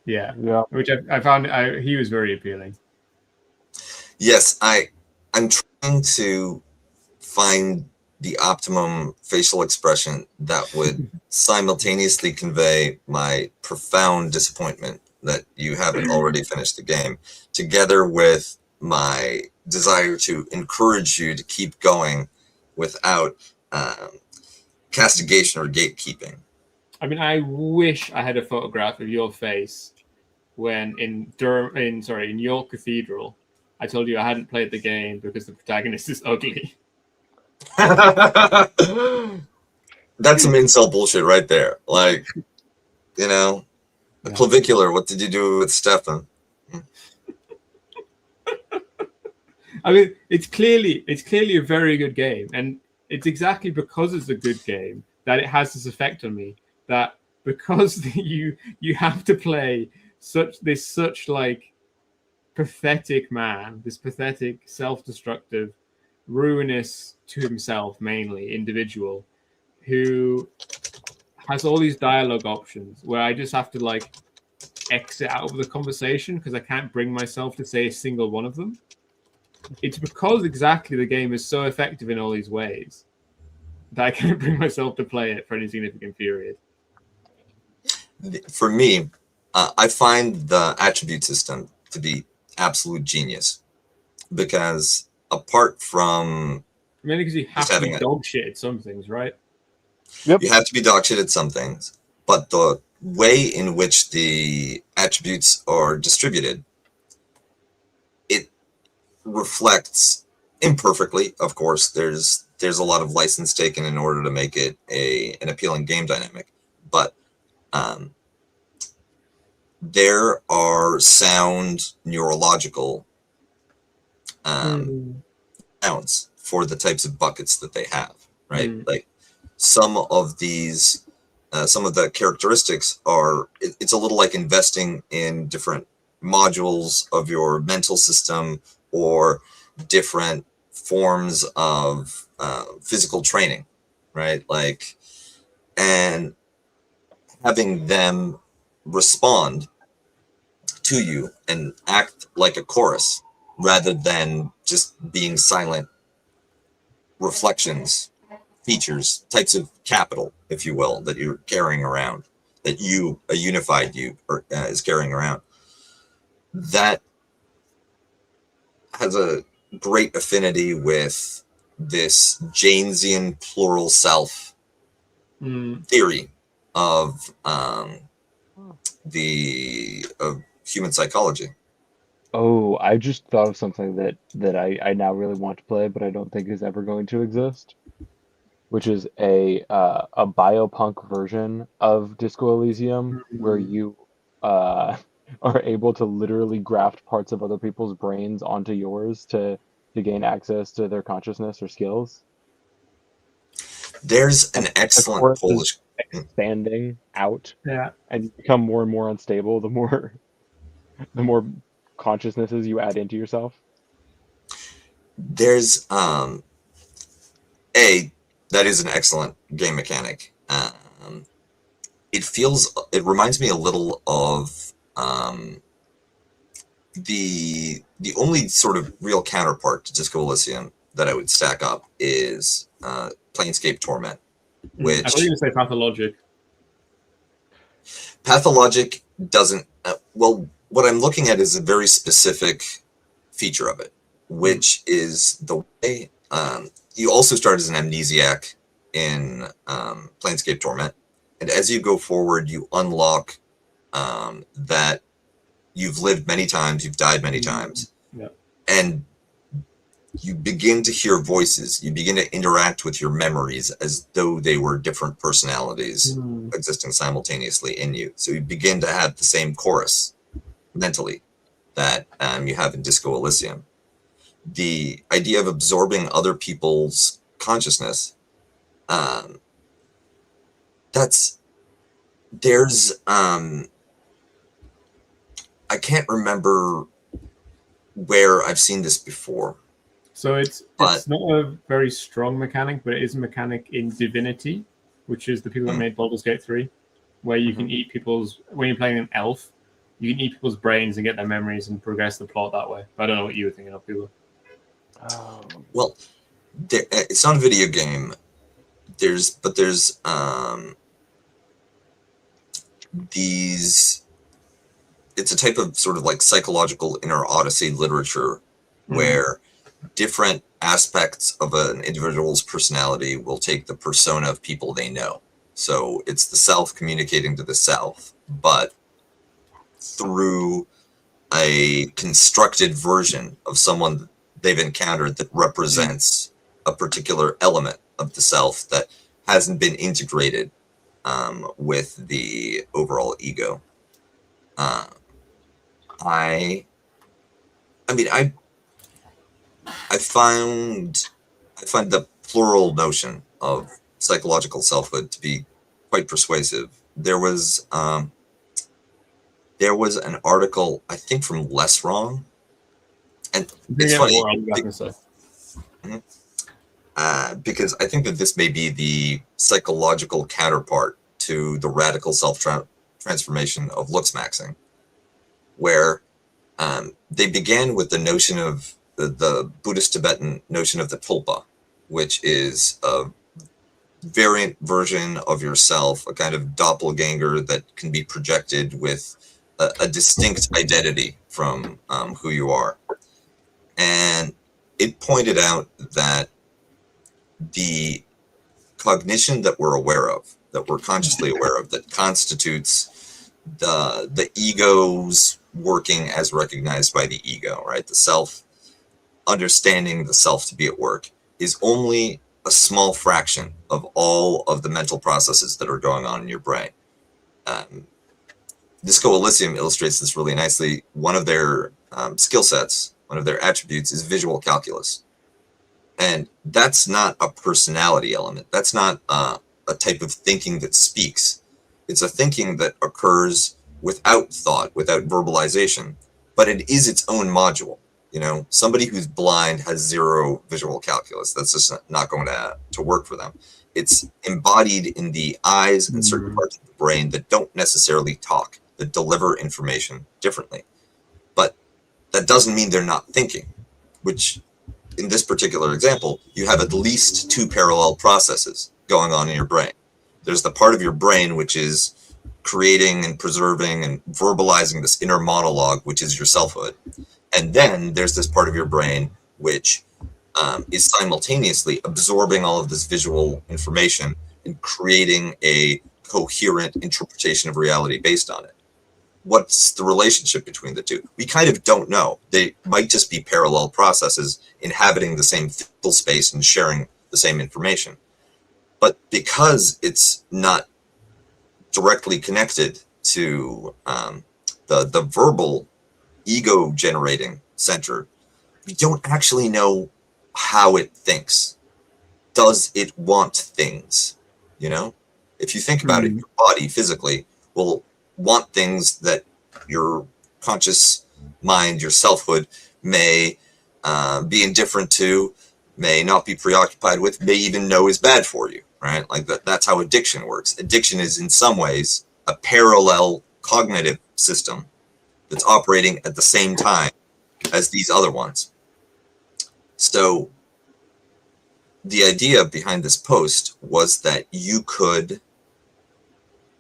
Yeah, Yeah. which I found he was very appealing. Yes, I'm trying to find the optimum facial expression that would simultaneously convey my profound disappointment that you haven't already finished the game, together with my desire to encourage you to keep going without castigation or gatekeeping. I mean, I wish I had a photograph of your face when in York Cathedral, I told you I hadn't played the game because the protagonist is ugly. That's some incel bullshit right there. Like, you know, the Yeah. clavicular. What did you do with Stefan? I mean, it's clearly a very good game, and it's exactly because it's a good game that it has this effect on me. That because you have to play such like pathetic man, this pathetic, self-destructive, ruinous to himself mainly individual who has all these dialogue options where I just have to like exit out of the conversation because I can't bring myself to say a single one of them. It's because exactly the game is so effective in all these ways that I can't bring myself to play it for any significant period. For me, I find the attribute system to be absolute genius because apart from Mainly because you have to be dog shit at some things, right? Yep. You have to be dog shit at some things, but the way in which the attributes are distributed, it reflects imperfectly. Of course, there's a lot of license taken in order to make it an appealing game dynamic, but there are sound neurological sounds for the types of buckets that they have, right? Like some of these, some of the characteristics are, it's a little like investing in different modules of your mental system or different forms of physical training, right? Like, and having them respond to you and act like a chorus rather than just being silent reflections, features, types of capital, if you will, that you're carrying around, that you, a unified you, is carrying around. That has a great affinity with this Janesian plural self theory of human psychology. Oh, I just thought of something that I now really want to play, but I don't think is ever going to exist, which is a biopunk version of Disco Elysium where you are able to literally graft parts of other people's brains onto yours to gain access to their consciousness or skills. There's an The excellent chorus is Polish. expanding out, Yeah. and you become more and more unstable the more consciousnesses you add into yourself. There's that is an excellent game mechanic. It reminds me a little of the only sort of real counterpart to Disco Elysium that I would stack up is Planescape Torment, which I thought you were going to say Pathologic. Pathologic doesn't. Well, what I'm looking at is a very specific feature of it, which is the way you also start as an amnesiac in Planescape Torment, and as you go forward, you unlock that you've lived many times, you've died many times, and you begin to hear voices. You begin to interact with your memories as though they were different personalities existing simultaneously in you. So you begin to have the same chorus mentally that you have in Disco Elysium. The idea of absorbing other people's consciousness, there's I can't remember where I've seen this before. So it's not a very strong mechanic, but it is a mechanic in Divinity, which is the people that made Baldur's Gate 3. where you can eat people's, when you're playing an elf, you can eat people's brains and get their memories and progress the plot that way. But I don't know what you were thinking of, people. Well, it's not a video game. There's these. It's a type of sort of like psychological inner odyssey literature where different aspects of an individual's personality will take the persona of people they know. So it's the self communicating to the self, but through a constructed version of someone they've encountered that represents a particular element of the self that hasn't been integrated with the overall ego. I find the plural notion of psychological selfhood to be quite persuasive. There was an article, I think, from Less Wrong, and it's funny because I think that this may be the psychological counterpart to the radical self-transformation of Looksmaxxing, where they began with the notion of the Buddhist Tibetan notion of the tulpa, which is a variant version of yourself, a kind of doppelganger that can be projected with a distinct identity from who you are. And it pointed out that the cognition that we're aware of, that we're consciously aware of, that constitutes the ego's working as recognized by the ego, right? The self understanding the self to be at work is only a small fraction of all of the mental processes that are going on in your brain. Disco Elysium illustrates this really nicely. One of their skill sets, one of their attributes is visual calculus. And that's not a personality element. That's not a type of thinking that speaks. It's a thinking that occurs without thought, without verbalization, but it is its own module. You know, somebody who's blind has zero visual calculus. That's just not going to work for them. It's embodied in the eyes and certain parts of the brain that don't necessarily talk, that deliver information differently. But that doesn't mean they're not thinking, which in this particular example, you have at least two parallel processes going on in your brain. There's the part of your brain which is creating and preserving and verbalizing this inner monologue, which is your selfhood. And then there's this part of your brain which is simultaneously absorbing all of this visual information and creating a coherent interpretation of reality based on it. What's the relationship between the two? We kind of don't know. They might just be parallel processes inhabiting the same physical space and sharing the same information. But because it's not directly connected to the verbal ego generating center, we don't actually know how it thinks. Does it want things? You know, if you think about it, your body physically will want things that your conscious mind, your selfhood, may be indifferent to, may not be preoccupied with, may even know is bad for you, right? Like that's how addiction works. Addiction is in some ways a parallel cognitive system that's operating at the same time as these other ones. So the idea behind this post was that you could,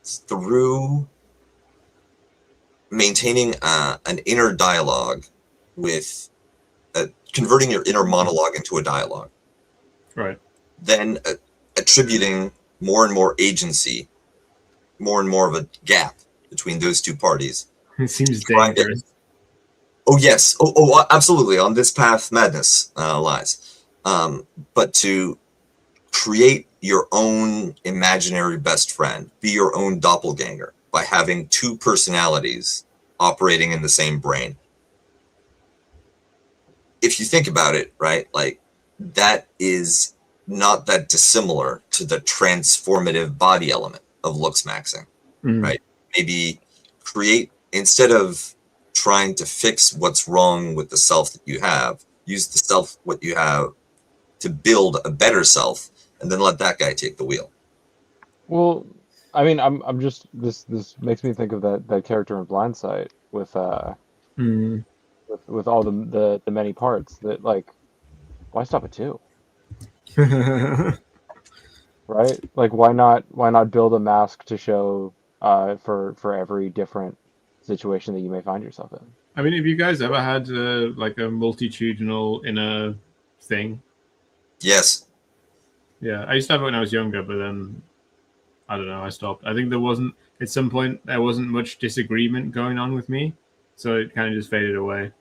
through maintaining an inner dialogue with converting your inner monologue into a dialogue, right? Then attributing more and more agency, more and more of a gap between those two parties. It seems dangerous. Oh yes, absolutely. On this path, madness lies. But to create your own imaginary best friend, be your own doppelganger by having two personalities operating in the same brain. If you think about it, right, like that is not that dissimilar to the transformative body element of Looksmaxxing, right? Maybe create, instead of trying to fix what's wrong with the self that you have, use the self, what you have, to build a better self, and then let that guy take the wheel. Well, I mean, I'm just this makes me think of that character in Blindsight with all the many parts that like why stop at two, right? Like why not build a mask to show for every different situation that you may find yourself in. I mean, have you guys ever had like a multitudinal inner thing? Yes. Yeah, I used to have it when I was younger, but then I don't know, I stopped. I think there wasn't at some point there wasn't much disagreement going on with me, so it kind of just faded away.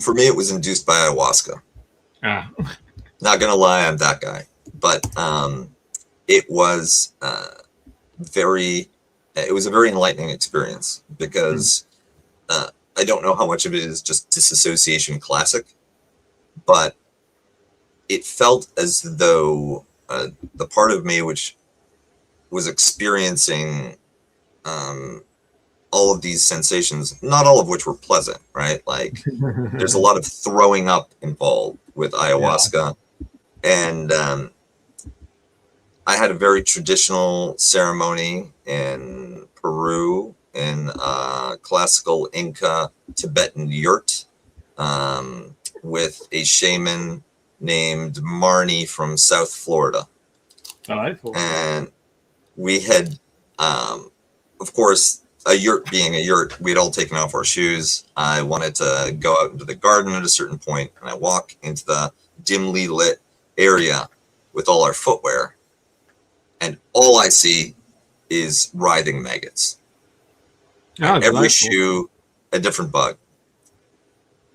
For me, it was induced by ayahuasca. Ah, Not gonna lie, I'm that guy. But it was very. It was a very enlightening experience because I don't know how much of it is just disassociation classic, but it felt as though the part of me which was experiencing all of these sensations, not all of which were pleasant, right? Like there's a lot of throwing up involved with ayahuasca. Yeah. And I had a very traditional ceremony in Peru in classical Inca Tibetan yurt with a shaman named Marnie from South Florida. Delightful. And we had, of course, a yurt being a yurt, we'd all taken off our shoes. I wanted to go out into the garden at a certain point, and I walk into the dimly lit area with all our footwear, and all I see is writhing maggots. Oh, every shoe, a different bug.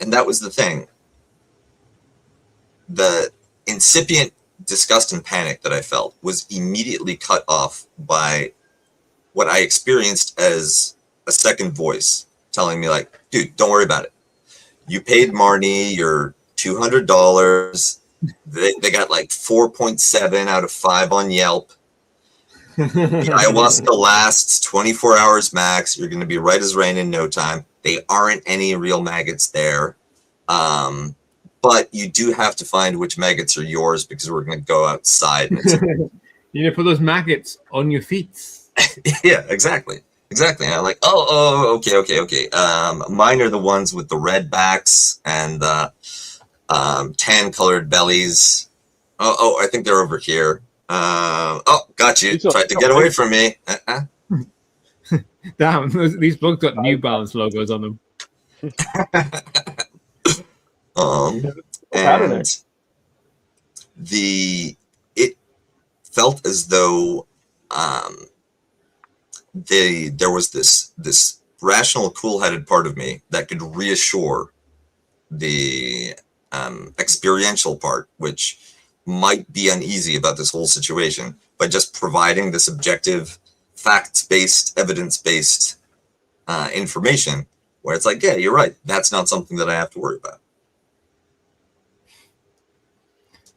And that was the thing. The incipient disgust and panic that I felt was immediately cut off by what I experienced as a second voice telling me, like, dude, don't worry about it. You paid Marnie your $200. They got like 4.7 out of 5 on Yelp. The ayahuasca lasts 24 hours max. You're going to be right as rain in no time. They aren't any real maggots there. But you do have to find which maggots are yours because we're going to go outside. You need to put those maggots on your feet. Yeah, exactly. And I'm like, okay. Mine are the ones with the red backs and tan colored bellies. Oh, I think they're over here. Got you. Tried to get away from me. Damn, these bugs got New Balance logos on them. And it felt as though there was this rational, cool-headed part of me that could reassure the experiential part, which might be uneasy about this whole situation, by just providing this objective, facts-based, evidence-based information, where it's like, yeah, you're right. That's not something that I have to worry about.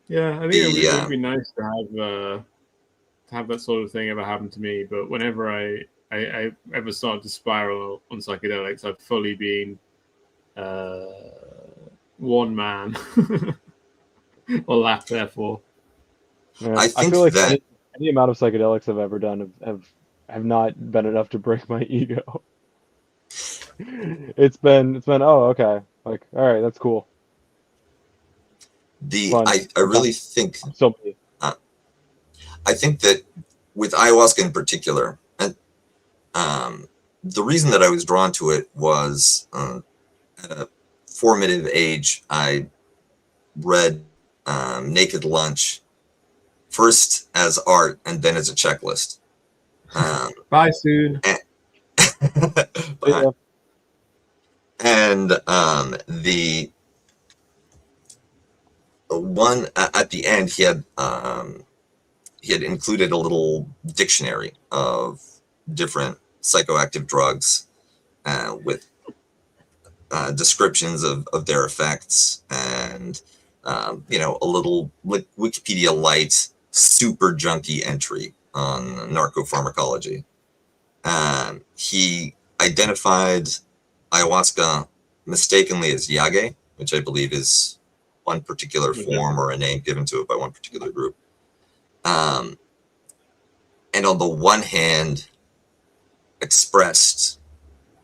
Yeah, I think it would be nice to have that sort of thing ever happen to me. But whenever I ever started to spiral on psychedelics, I've fully been one man or laughed therefore. Yeah, I feel like any amount of psychedelics I've ever done have not been enough to break my ego. It's been oh, okay, like, all right, that's cool. I really think I think that with ayahuasca in particular, and the reason that I was drawn to it was at a formative age, I read Naked Lunch first as art and then as a checklist. Bye soon. And the one at the end, he had included a little dictionary of different psychoactive drugs with descriptions of their effects, and a little Wikipedia light super junky entry on narcopharmacology. He identified ayahuasca mistakenly as yage, which I believe is one particular form or a name given to it by one particular group. And and on the one hand expressed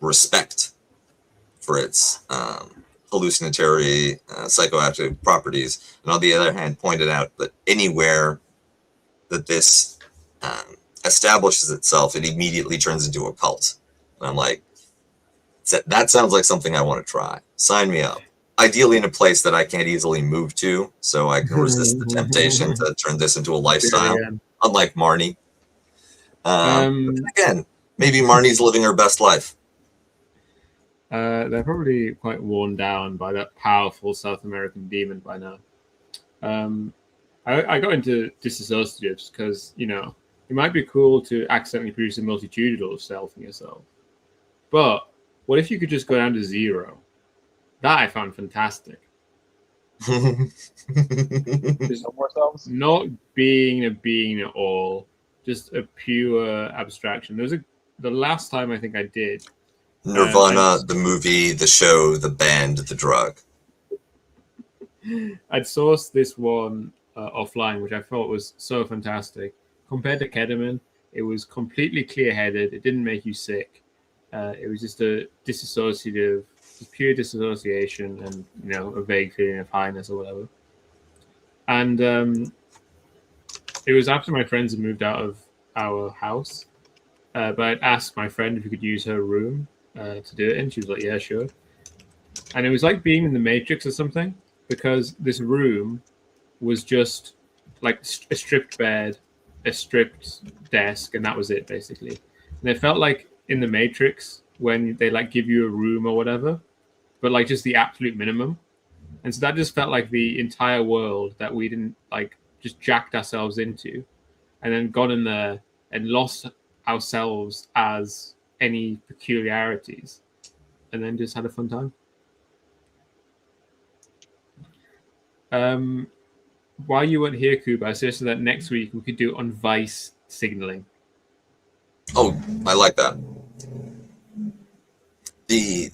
respect for its hallucinatory, psychoactive properties, and on the other hand pointed out that anywhere that this establishes itself, it immediately turns into a cult. And I'm like, that sounds like something I want to try. Sign me up. Ideally in a place that I can't easily move to, so I can resist the temptation to turn this into a lifestyle, unlike Marnie. But again, maybe Marnie's living her best life. They're probably quite worn down by that powerful South American demon by now. I got into disassociatives because, you know, it might be cool to accidentally produce a multitudinal self in yourself. But what if you could just go down to zero? That I found fantastic. There's no more selves? Not being a being at all, just a pure abstraction. The last time I think I did. Nirvana, the movie, the show, the band, the drug. I'd sourced this one offline, which I thought was so fantastic. Compared to ketamine, it was completely clear-headed. It didn't make you sick. It was just a disassociative, pure disassociation, and you know, a vague feeling of highness or whatever. And it was after my friends had moved out of our house, but I'd asked my friend if we could use her room to do it, and she was like, "Yeah, sure." And it was like being in the Matrix or something, because this room was just like a stripped bed, a stripped desk, and that was it basically. And it felt like in the Matrix when they like give you a room or whatever, but like just the absolute minimum. And so that just felt like the entire world that we didn't like just jacked ourselves into, and then got in there and lost ourselves as any peculiarities, and then just had a fun time. While you weren't here, Kuba, I suggested that next week we could do on vice signaling. Oh, I like that. The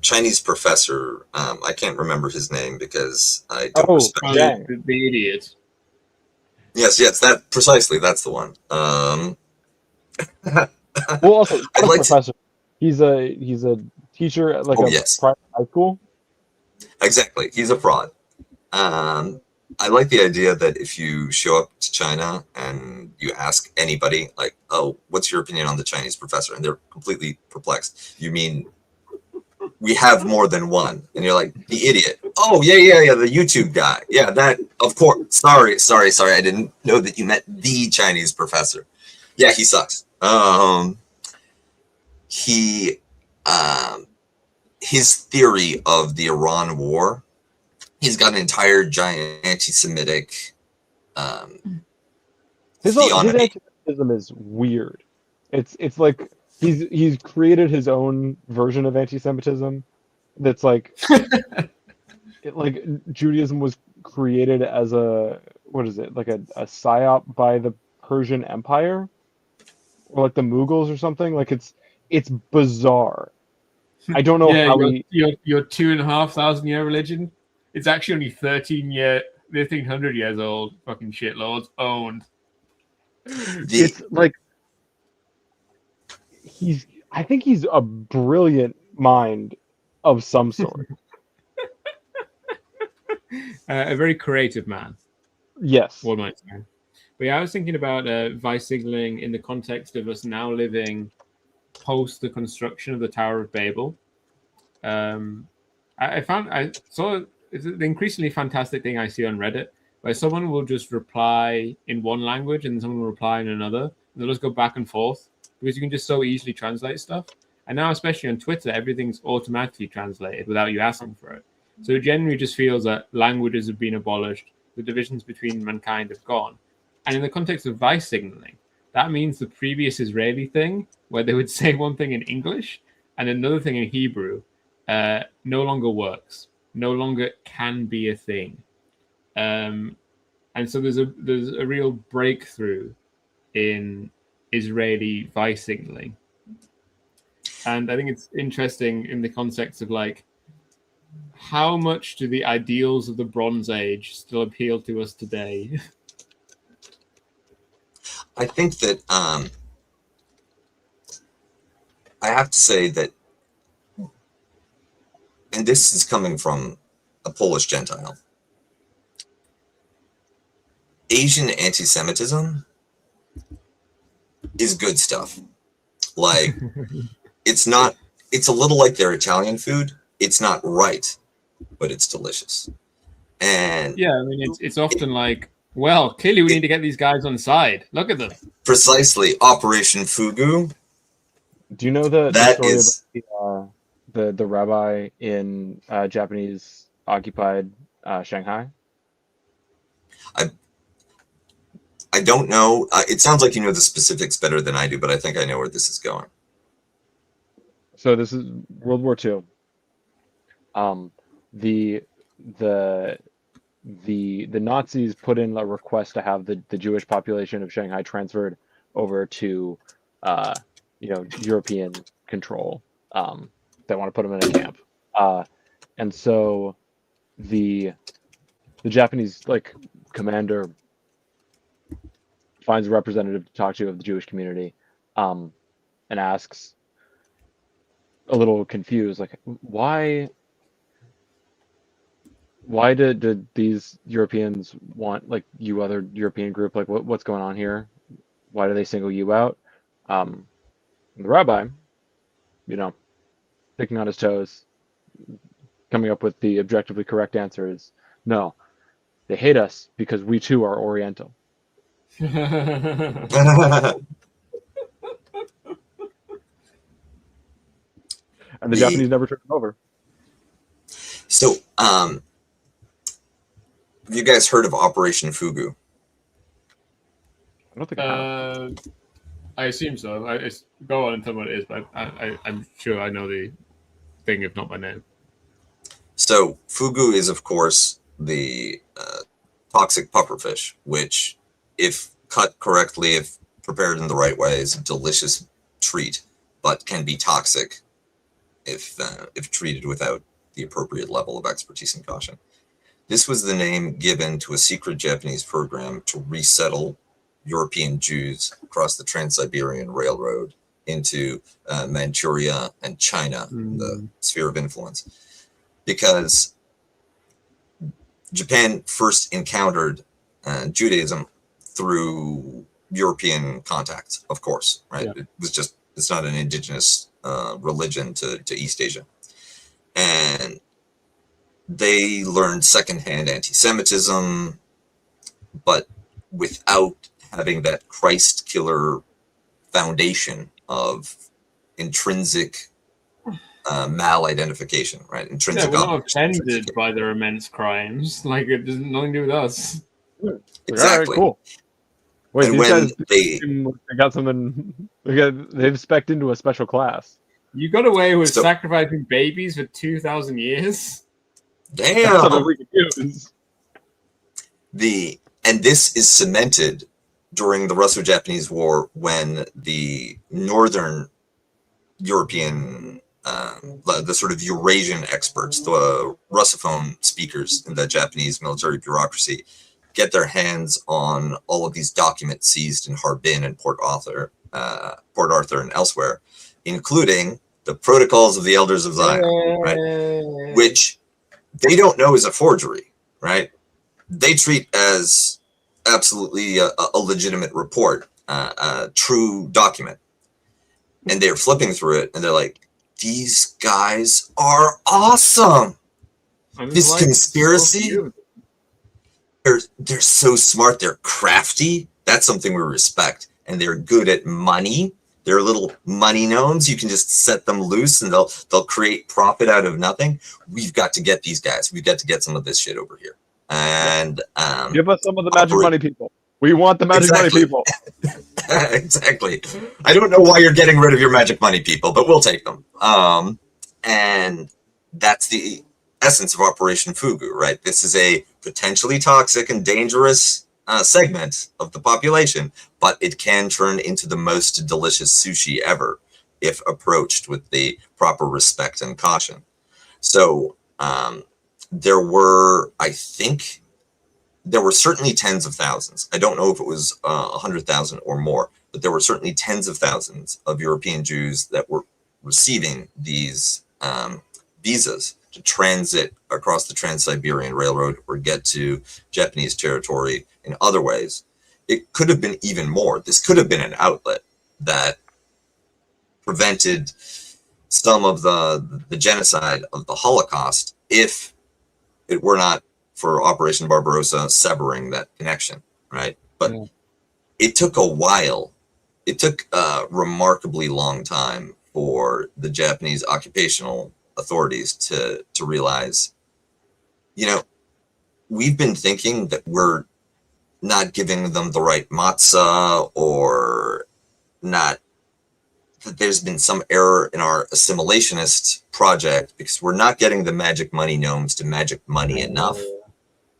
Chinese professor, I can't remember his name because I don't respect him. The idiot. Yes, that precisely. That's the one. Well, also, not a professor. He's a teacher at like a private high school. Exactly, he's a fraud. I like the idea that if you show up to China and you ask anybody, like, "Oh, what's your opinion on the Chinese professor?" and they're completely perplexed. You mean we have more than one? And you're like, "The idiot." Oh, yeah, the YouTube guy. Yeah, that, of course. Sorry. I didn't know that you meant the Chinese professor. Yeah, he sucks. His theory of the Iran war, he's got an entire giant anti-Semitic his anti-Semitism is weird. It's like he's created his own version of anti-Semitism that's like like Judaism was created as a, what is it, like a psyop by the Persian Empire or like the Mughals or something. Like it's bizarre. I don't know how your 2,500 year religion. It's actually only 1,300 years old. Fucking shitlords owned. It's like I think he's a brilliant mind of some sort. A very creative man. Yes. One might say. But yeah, I was thinking about vice signaling in the context of us now living post the construction of the Tower of Babel. I saw it's the increasingly fantastic thing I see on Reddit, where someone will just reply in one language and someone will reply in another. And they'll just go back and forth because you can just so easily translate stuff. And now, especially on Twitter, everything's automatically translated without you asking for it. So it generally just feels that languages have been abolished, the divisions between mankind have gone. And in the context of vice signaling, that means the previous Israeli thing, where they would say one thing in English and another thing in Hebrew, no longer works, no longer can be a thing. And so there's a real breakthrough in Israeli vice signaling. And I think it's interesting in the context of like, how much do the ideals of the Bronze Age still appeal to us today? I think that I have to say that, and this is coming from a Polish Gentile, Asian anti-Semitism is good stuff. Like, it's not, it's a little like their Italian food. It's not right, but it's delicious. And yeah, I mean, it's often like, well, clearly we need to get these guys on side. Look at them. Precisely, Operation Fugu. Do you know the That story is about the rabbi in Japanese occupied Shanghai? I don't know. It sounds like you know the specifics better than I do, but I think I know where this is going. So this is World War II. The Nazis put in a request to have the Jewish population of Shanghai transferred over to European control. They want to put them in a camp, and so the Japanese commander finds a representative to talk to of the Jewish community, and asks, a little confused, like, why did these Europeans want, like, you other European group, like, what's going on here? Why do they single you out? The rabbi, picking on his toes, coming up with the objectively correct answer is, no, they hate us because we too are Oriental. And the Japanese never took it over. So, have you guys heard of Operation Fugu? I don't think I have. I assume so. Go on and tell me what it is, but I'm sure I know the thing, if not by name. So, fugu is, of course, the toxic pufferfish, which, if cut correctly, if prepared in the right way, is a delicious treat, but can be toxic if treated without the appropriate level of expertise and caution. This was the name given to a secret Japanese program to resettle European Jews across the Trans-Siberian Railroad into Manchuria and China, the sphere of influence. Because Japan first encountered Judaism through European contact, of course, right? Yeah. It's not an indigenous religion to East Asia. And they learned secondhand anti-Semitism, but without having that Christ killer foundation of intrinsic mal-identification, right? Intrinsic. Yeah, we're not offended by their immense crimes. Like, it has nothing to do with us. Exactly. Right, cool. Wait, and these guys they got something. They've spec'd into a special class. You got away with sacrificing babies for 2,000 years? Damn. That's something we could use. And this is cemented during the Russo-Japanese War, when the Northern European, the sort of Eurasian experts, the Russophone speakers in the Japanese military bureaucracy, get their hands on all of these documents seized in Harbin and Port Arthur and elsewhere, including the Protocols of the Elders of Zion, right? Which they don't know is a forgery, right? They treat as absolutely a legitimate report, a true document. And they're flipping through it, and they're like, these guys are awesome. This conspiracy, they're so smart, they're crafty. That's something we respect. And they're good at money. They're little money gnomes. You can just set them loose and they'll create profit out of nothing. We've got to get these guys. We've got to get some of this shit over here. And give us some of the magic money people. We want the magic money people. Exactly. I don't know why you're getting rid of your magic money people, but we'll take them. And that's the essence of Operation Fugu, right? This is a potentially toxic and dangerous segment of the population, but it can turn into the most delicious sushi ever if approached with the proper respect and caution. So there were, I think, there were certainly tens of thousands. I don't know if it was 100,000 or more, but there were certainly tens of thousands of European Jews that were receiving these visas to transit across the Trans-Siberian Railroad or get to Japanese territory in other ways. It could have been even more. This could have been an outlet that prevented some of the genocide of the Holocaust if it were not for Operation Barbarossa severing that connection, right? But it took a while. It took a remarkably long time for the Japanese occupational authorities to realize, you know, we've been thinking that we're not giving them the right matzah, or not, that there's been some error in our assimilationist project because we're not getting the magic money gnomes to magic money enough.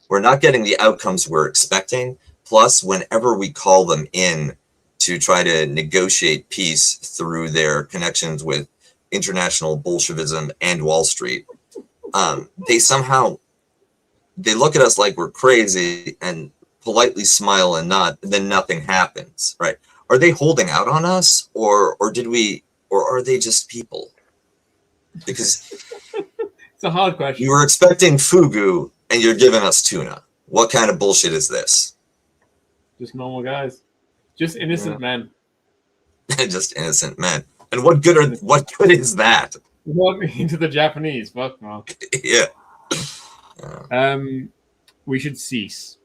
We're not getting the outcomes we're expecting. Plus, whenever we call them in to try to negotiate peace through their connections with international Bolshevism and Wall Street, they somehow, they look at us like we're crazy and politely smile and nod, and then nothing happens, right? Are they holding out on us, or are they just people? Because it's a hard question. You were expecting fugu and you're giving us tuna. What kind of bullshit is this? Just normal guys, just innocent men. Just innocent men. And what good is that? Walking to the Japanese, fuck no. Yeah. We should cease.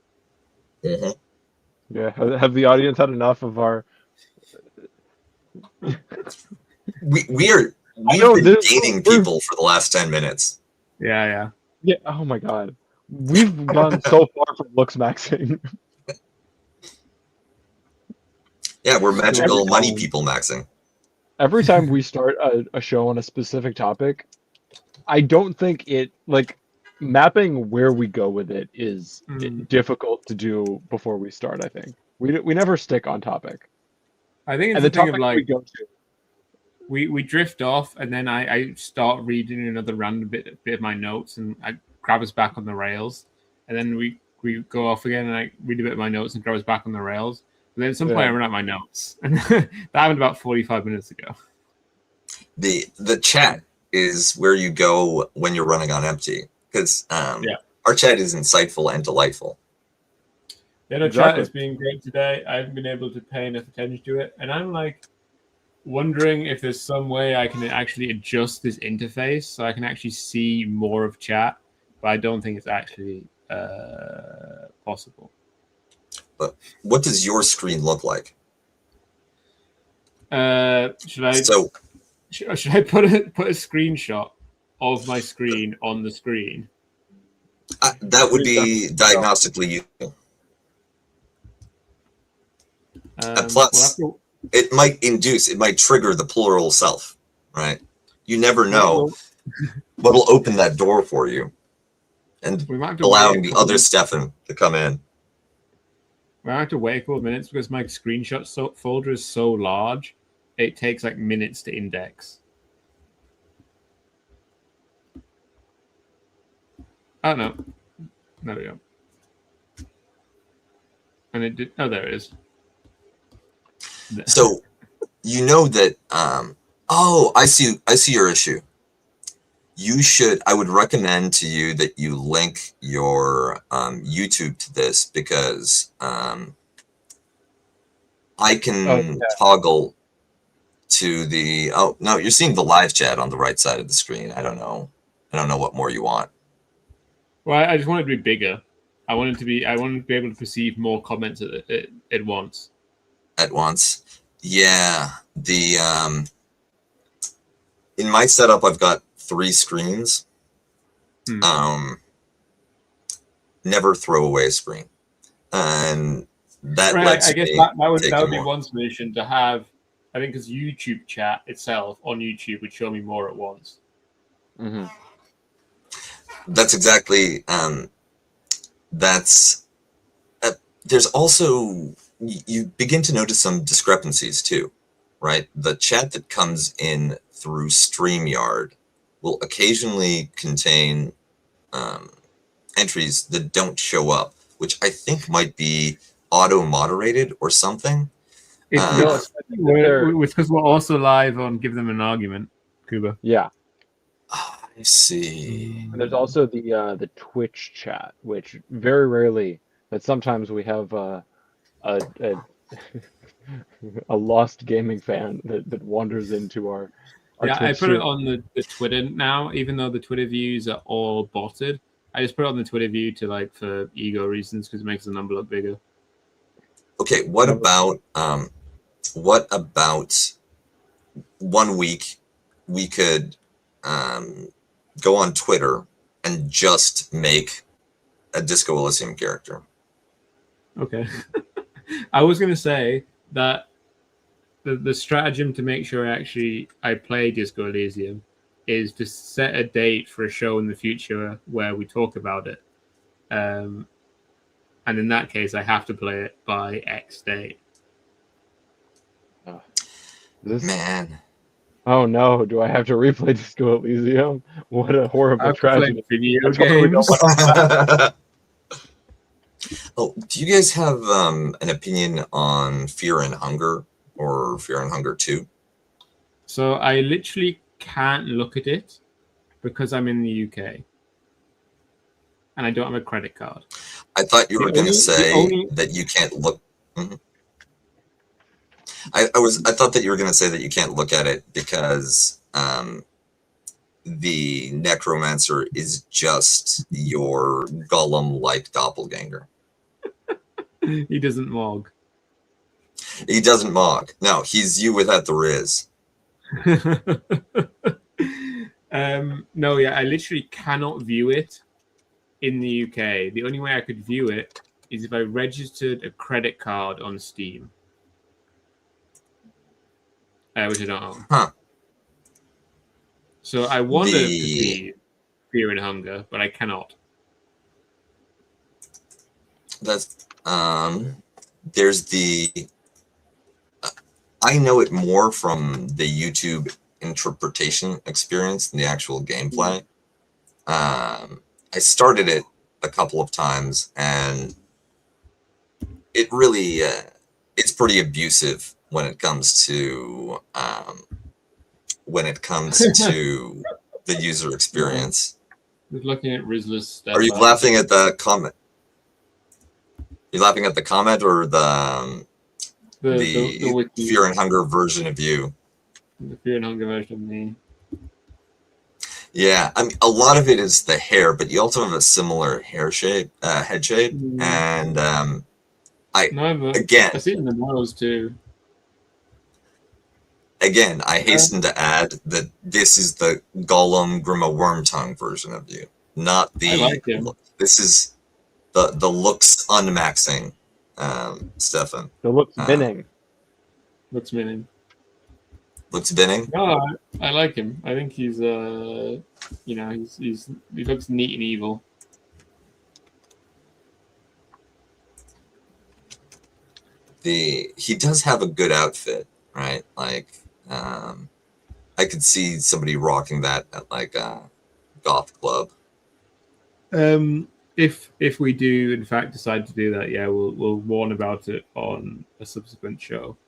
Mm-hmm. Yeah, have the audience had enough of our? We've been gaining people for the last 10 minutes. Yeah. Oh my god, we've gone so far from Looksmaxxing. Yeah, we're magical money people maxing. Every time we start a show on a specific topic, I don't think it, like, mapping where we go with it is difficult to do before we start. I think we never stick on topic. I think it's and the thing topic of, like, we go to. We drift off, and then I start reading another random bit of my notes, and I grab us back on the rails, and then we go off again, and I read a bit of my notes and grab us back on the rails. And then at some point I run out of my notes, and that happened about 45 minutes ago. The chat is where you go when you're running on empty, because our chat is insightful and delightful. Yeah, the chat has been great today. I haven't been able to pay enough attention to it, and I'm like wondering if there's some way I can actually adjust this interface so I can actually see more of chat, but I don't think it's actually possible. But what does your screen look like? Should I put a screenshot of my screen on the screen? That would be diagnostically useful. Plus, it might trigger the plural self, right? You never know what'll open that door for you, and allowing the other Stefan to come in. I have to wait a couple of minutes because my screenshot folder is so large, it takes like minutes to index. Oh no, there we go. And it did. Oh, there it is. So, you know that. I see your issue. You should. I would recommend to you that you link your YouTube to this, because I can toggle to the. Oh no, you're seeing the live chat on the right side of the screen. I don't know what more you want. Well, I just want it to be bigger. I want to be able to perceive more comments at once. At once, yeah. In my setup, I've got 3 screens. Never throw away a screen, and that lets I guess me that would be more. one solution to have. I think because YouTube chat itself on YouTube would show me more at once. Mm-hmm. That's exactly. There's also, you begin to notice some discrepancies too, right? The chat that comes in through StreamYard will occasionally contain entries that don't show up which I think might be auto-moderated or something. It's because we're also live on Give Them an Argument, Kuba. Yeah. I see. And there's also the Twitch chat, which very rarely, but sometimes we have a a lost gaming fan that wanders into our Yeah, Twitch I put it stream. on the Twitter now, even though the Twitter views are all botted. I just put it on the Twitter view to like for ego reasons because it makes the number look bigger. Okay, what about 1 week we could go on Twitter and just make a Disco Elysium character? Okay. I was going to say that the stratagem to make sure I play Disco Elysium is to set a date for a show in the future where we talk about it. And in that case, I have to play it by X date. Man. Oh no, do I have to replay Disco Elysium? What a horrible tragedy. Video games. Oh, do you guys have an opinion on Fear and Hunger or Fear and Hunger 2? So I literally can't look at it because I'm in the UK and I don't have a credit card. I thought you were going to say that you can't look. Mm-hmm. I thought that you were going to say that you can't look at it because the necromancer is just your golem-like doppelganger. He doesn't mog. He doesn't mog. No, he's you without the riz. No, yeah, I literally cannot view it in the UK. The only way I could view it is if I registered a credit card on Steam. Which I don't own. Huh. So I wanted to see Fear and Hunger, but I cannot. That's there's I know it more from the YouTube interpretation experience than the actual gameplay. I started it a couple of times, and it really it's pretty abusive when it comes to the user experience. Just looking at Rizla's stuff. Are you laughing at the comment? You laughing at the comment or the Fear and Hunger version of you? The Fear and Hunger version of me. Yeah, I mean, a lot of it is the hair, but you also have a similar head shape, and I see it in the nose too. Again, I hasten to add that this is the Gollum Grima Wormtongue version of you, not the. I like him. This is the Looksmaxxing, Stefan. The Looksmaxxing. Looksmaxxing. Looksmaxxing. No, I like him. I think he's he looks neat and evil. He does have a good outfit, right? Like, I could see somebody rocking that at like a goth club. If we do in fact decide to do that, yeah, we'll warn about it on a subsequent show.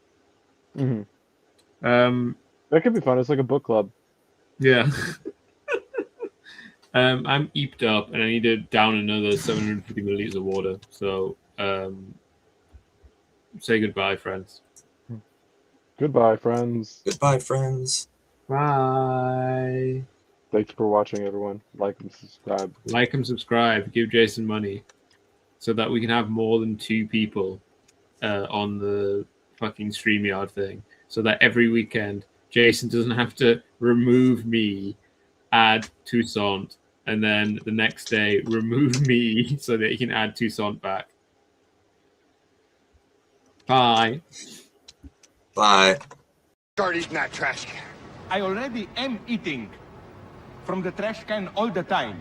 Mm-hmm. That could be fun. It's like a book club. Yeah. I'm eeped up and I need to down another 750 milliliters of water. So say goodbye, friends. Goodbye, friends. Goodbye, friends. Bye. Thanks for watching, everyone. Like and subscribe. Like and subscribe. Give Jason money so that we can have more than 2 people on the fucking StreamYard thing. So that every weekend, Jason doesn't have to remove me, add Toussaint, and then the next day remove me so that he can add Toussaint back. Bye. Bye. Start eating that trash can. I already am eating from the trash can all the time.